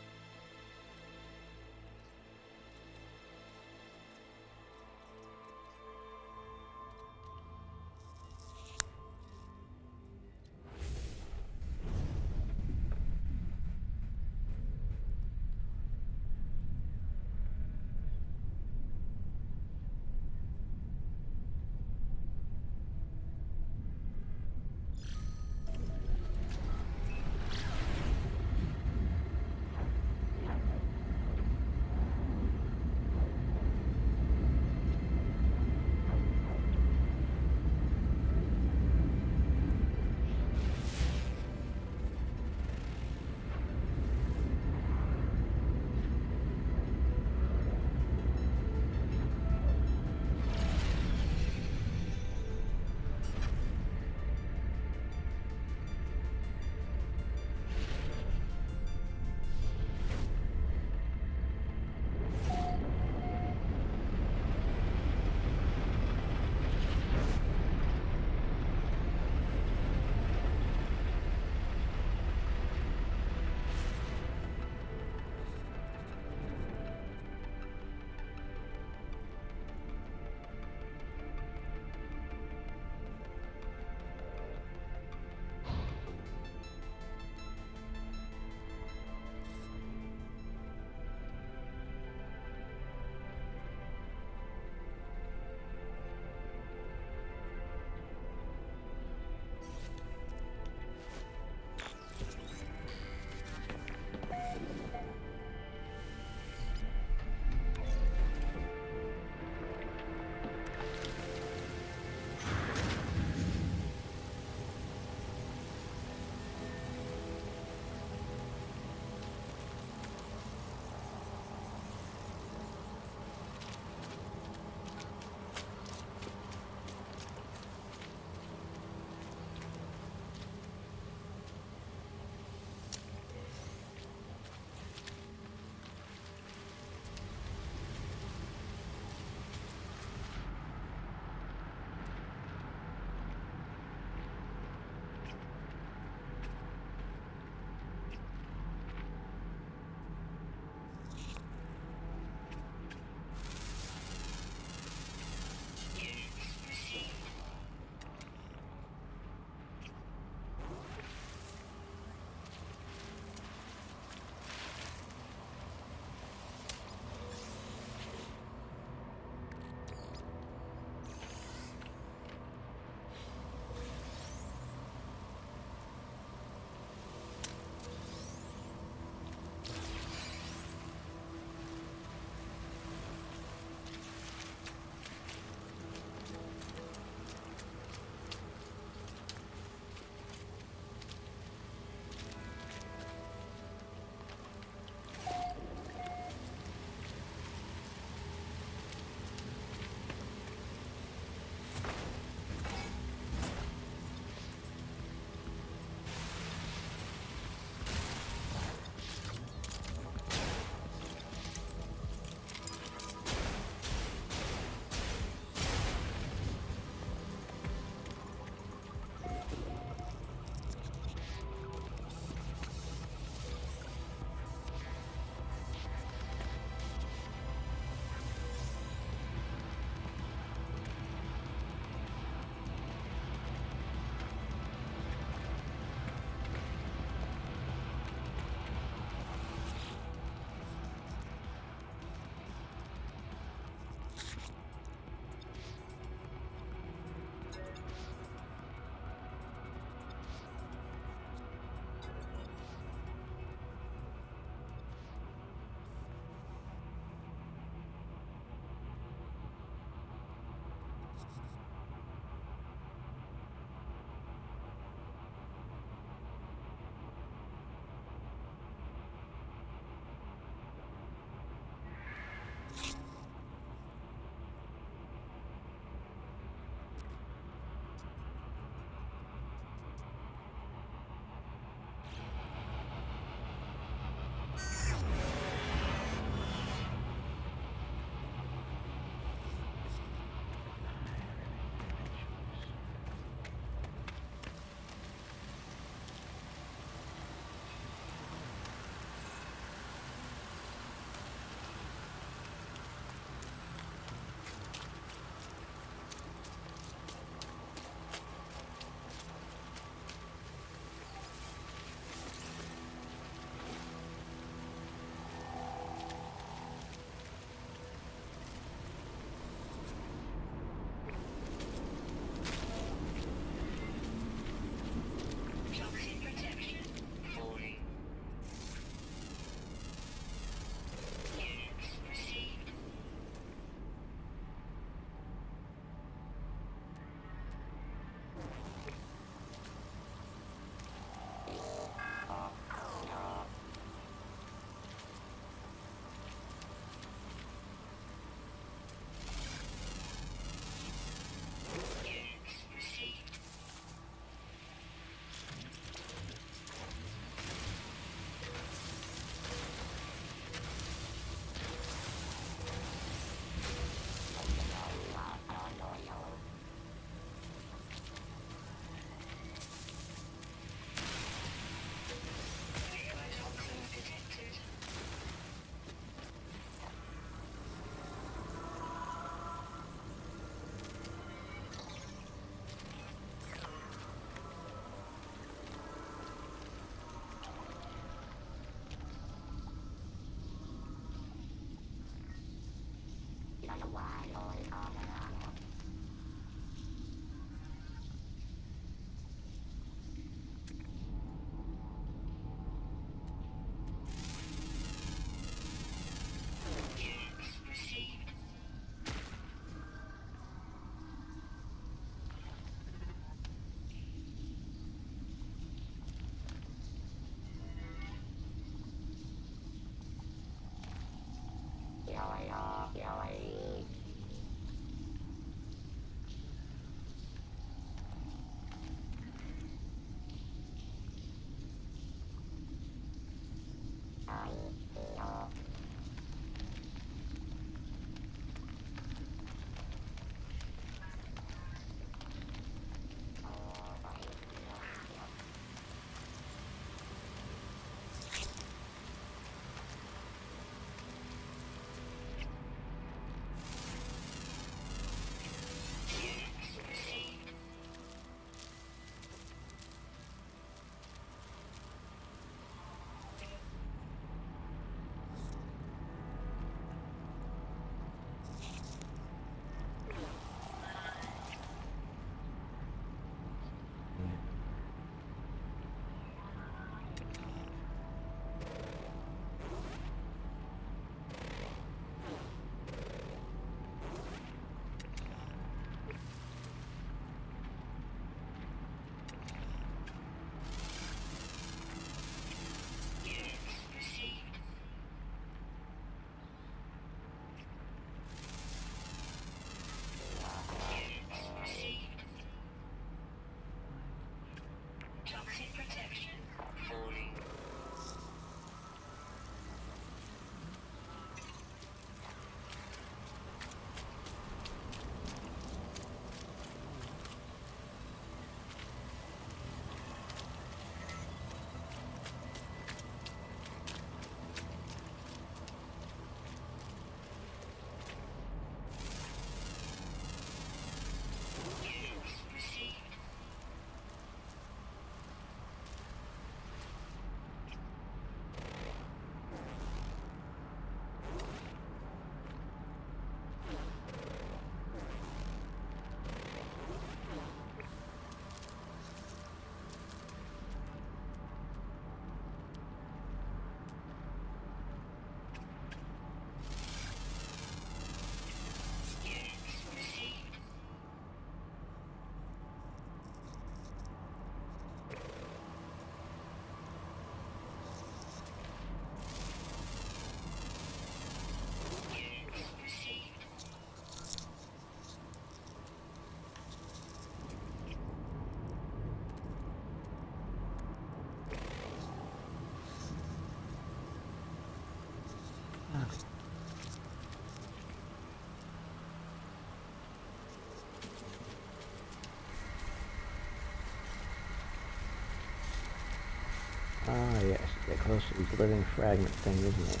Get close to the living fragment thing, isn't it?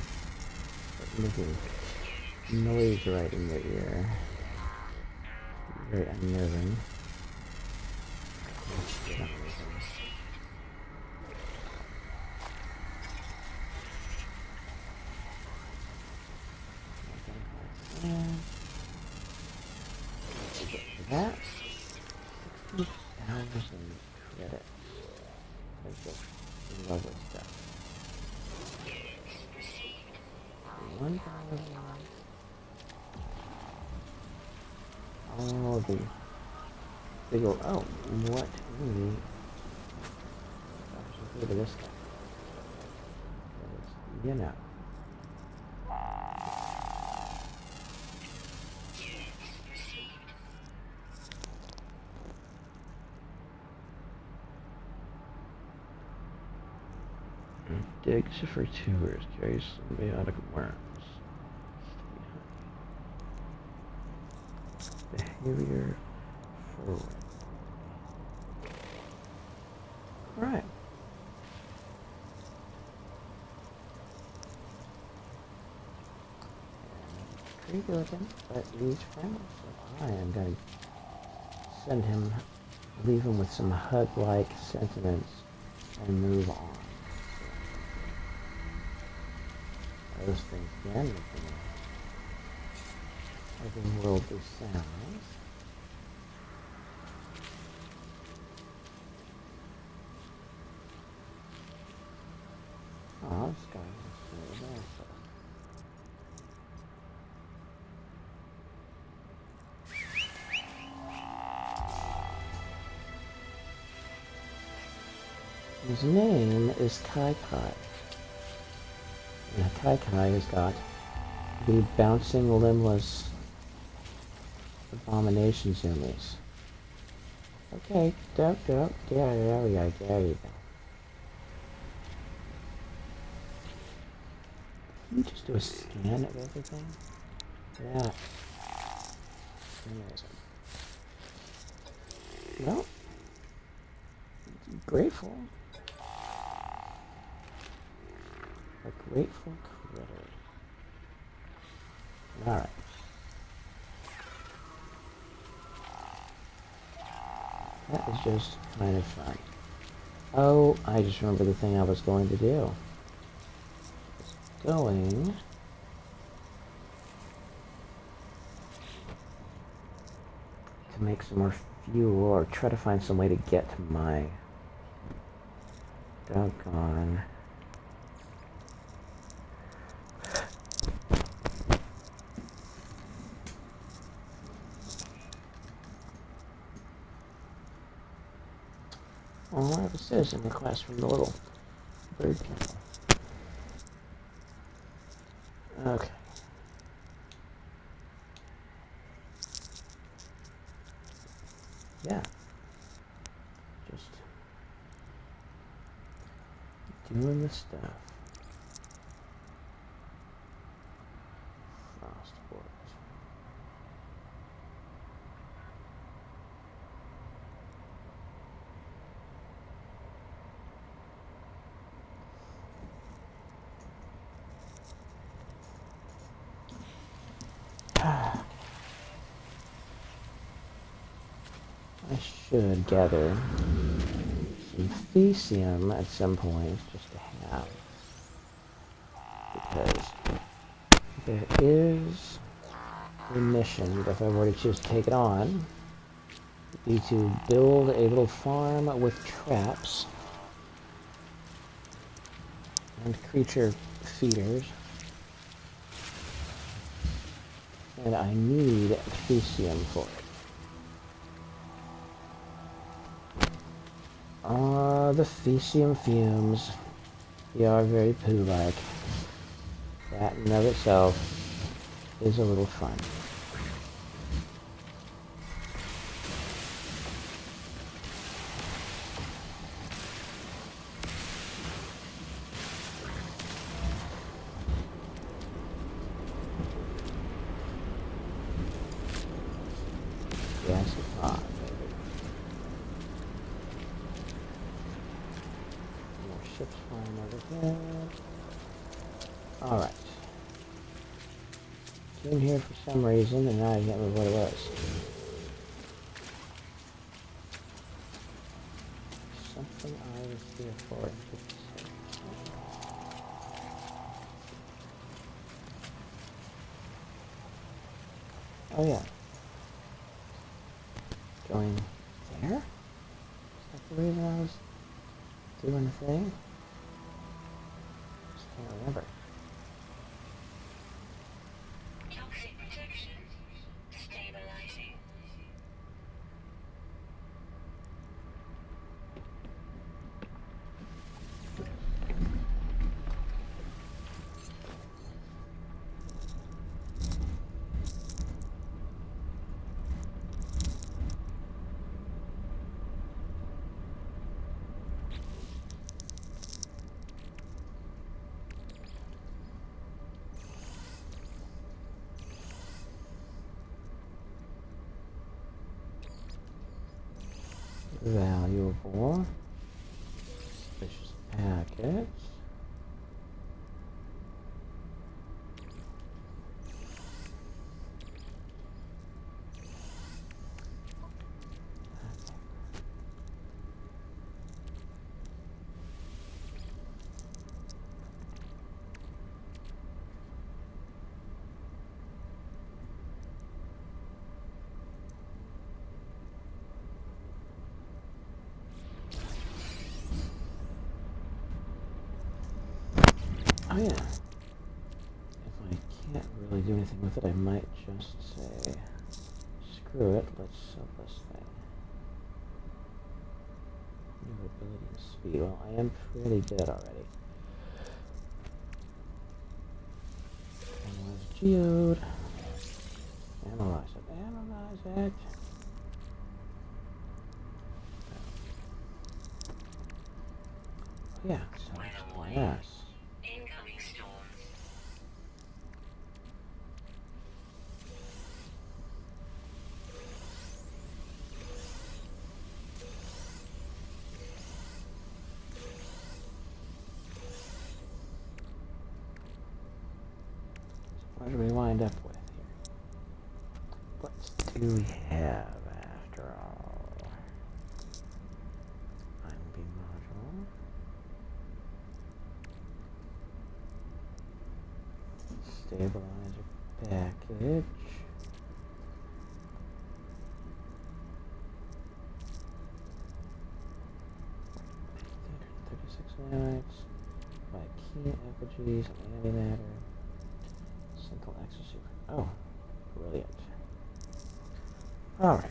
But making noise right in your ear. Very unnerving. That 60,000 credits. That's just lovely stuff. $1,000. Oh, the big old. Oh, what? Really? Look at this stuff. You know. Digs for tubers, carries symbiotic worms. Behavior forward. Alright. Creepy looking, but he's friendly, so I am going to send him, leave him with some HUD-like sentiments, and move on. Those things again, making otherworldly sounds. Oh, this guy is really nice. His name is Kai Kai. And Kai Kai has got the bouncing, limbless abomination zoomies. Okay, there we go. There you go. Can you just do a scan of everything? Yeah. Amazing. Well, grateful. A grateful critter. Alright. That is just kind of fun. Oh, I just remember the thing I was going to do. Going to make some more fuel, or try to find some way to get to my doggone oh, it says in the class from the little bird kennel. Okay. Yeah. Just doing the stuff. Frostport. I should gather some Thesium at some point, just to have. Because there is a mission, if I were to choose to take it on, would be to build a little farm with traps and creature feeders. And I need Thesium for it. Ah, the Thesium fumes. They are very poo-like. That in and of itself is a little fun. Yes, it's hot, baby. More ship's flying overhead. Alright. Came here for some reason, and now I can't remember what it was. Something I was here for. Oh yeah. Going there? Is that the reason I was doing the thing? Just can't remember. Toxic protection. Stabilizing. Valuable. Suspicious packets. Oh yeah. If I can't really do anything with it, I might just say, screw it, let's sell this thing. New ability and speed. Well, I am pretty dead already. Analyze geode. Analyze it. Analyze it. Yeah, so it's glass. Incoming storms. What do we wind up with here? What do we have after all? Ion beam module. Stabilizer package. 36 nanites. By key effigies, antimatter. Single exosuit. Oh, brilliant. Alright.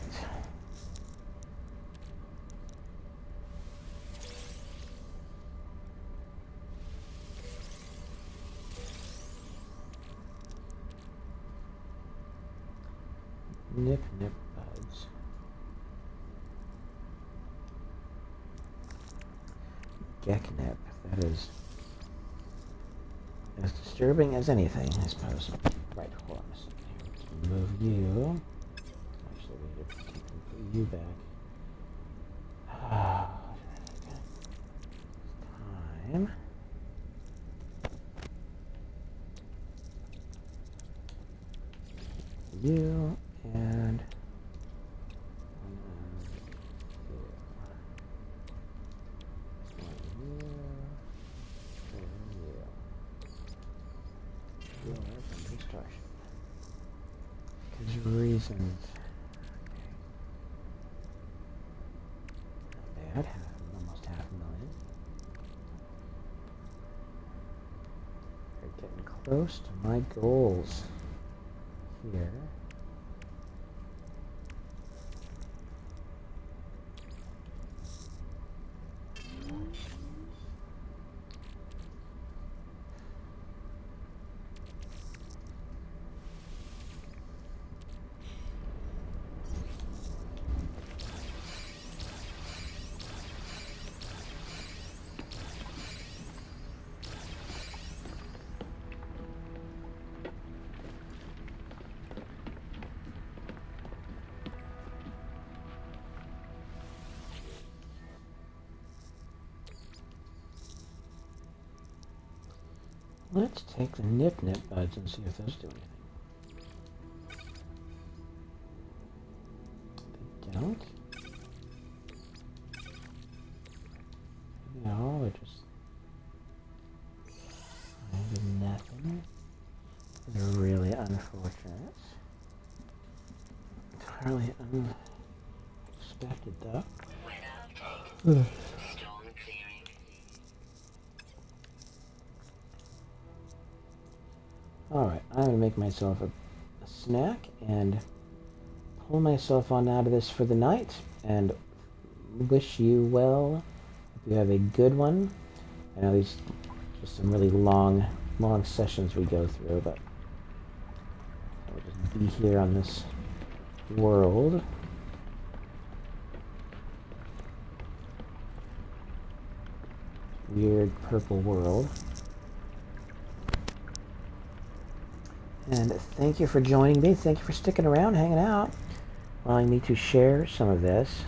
Nip buds. Geknip. That is as disturbing as anything, I suppose. Right, hold on a second here. Let's move you. Actually, we need to put you back. Time. You and because reasons. Not bad. Almost 500,000. We're getting close to my goals here. Let's take the nip buds and see if those do anything. They don't. No, they're just kind of nothing. They're really unfortunate. Entirely unexpected, though. Weather update. Storm clearing. Alright, I'm going to make myself a snack and pull myself on out of this for the night and wish you well. Hope you have a good one. I know these are just some really long sessions we go through, but I'll just be here on this world. Weird purple world. And thank you for joining me. Thank you for sticking around, hanging out, allowing me to share some of this.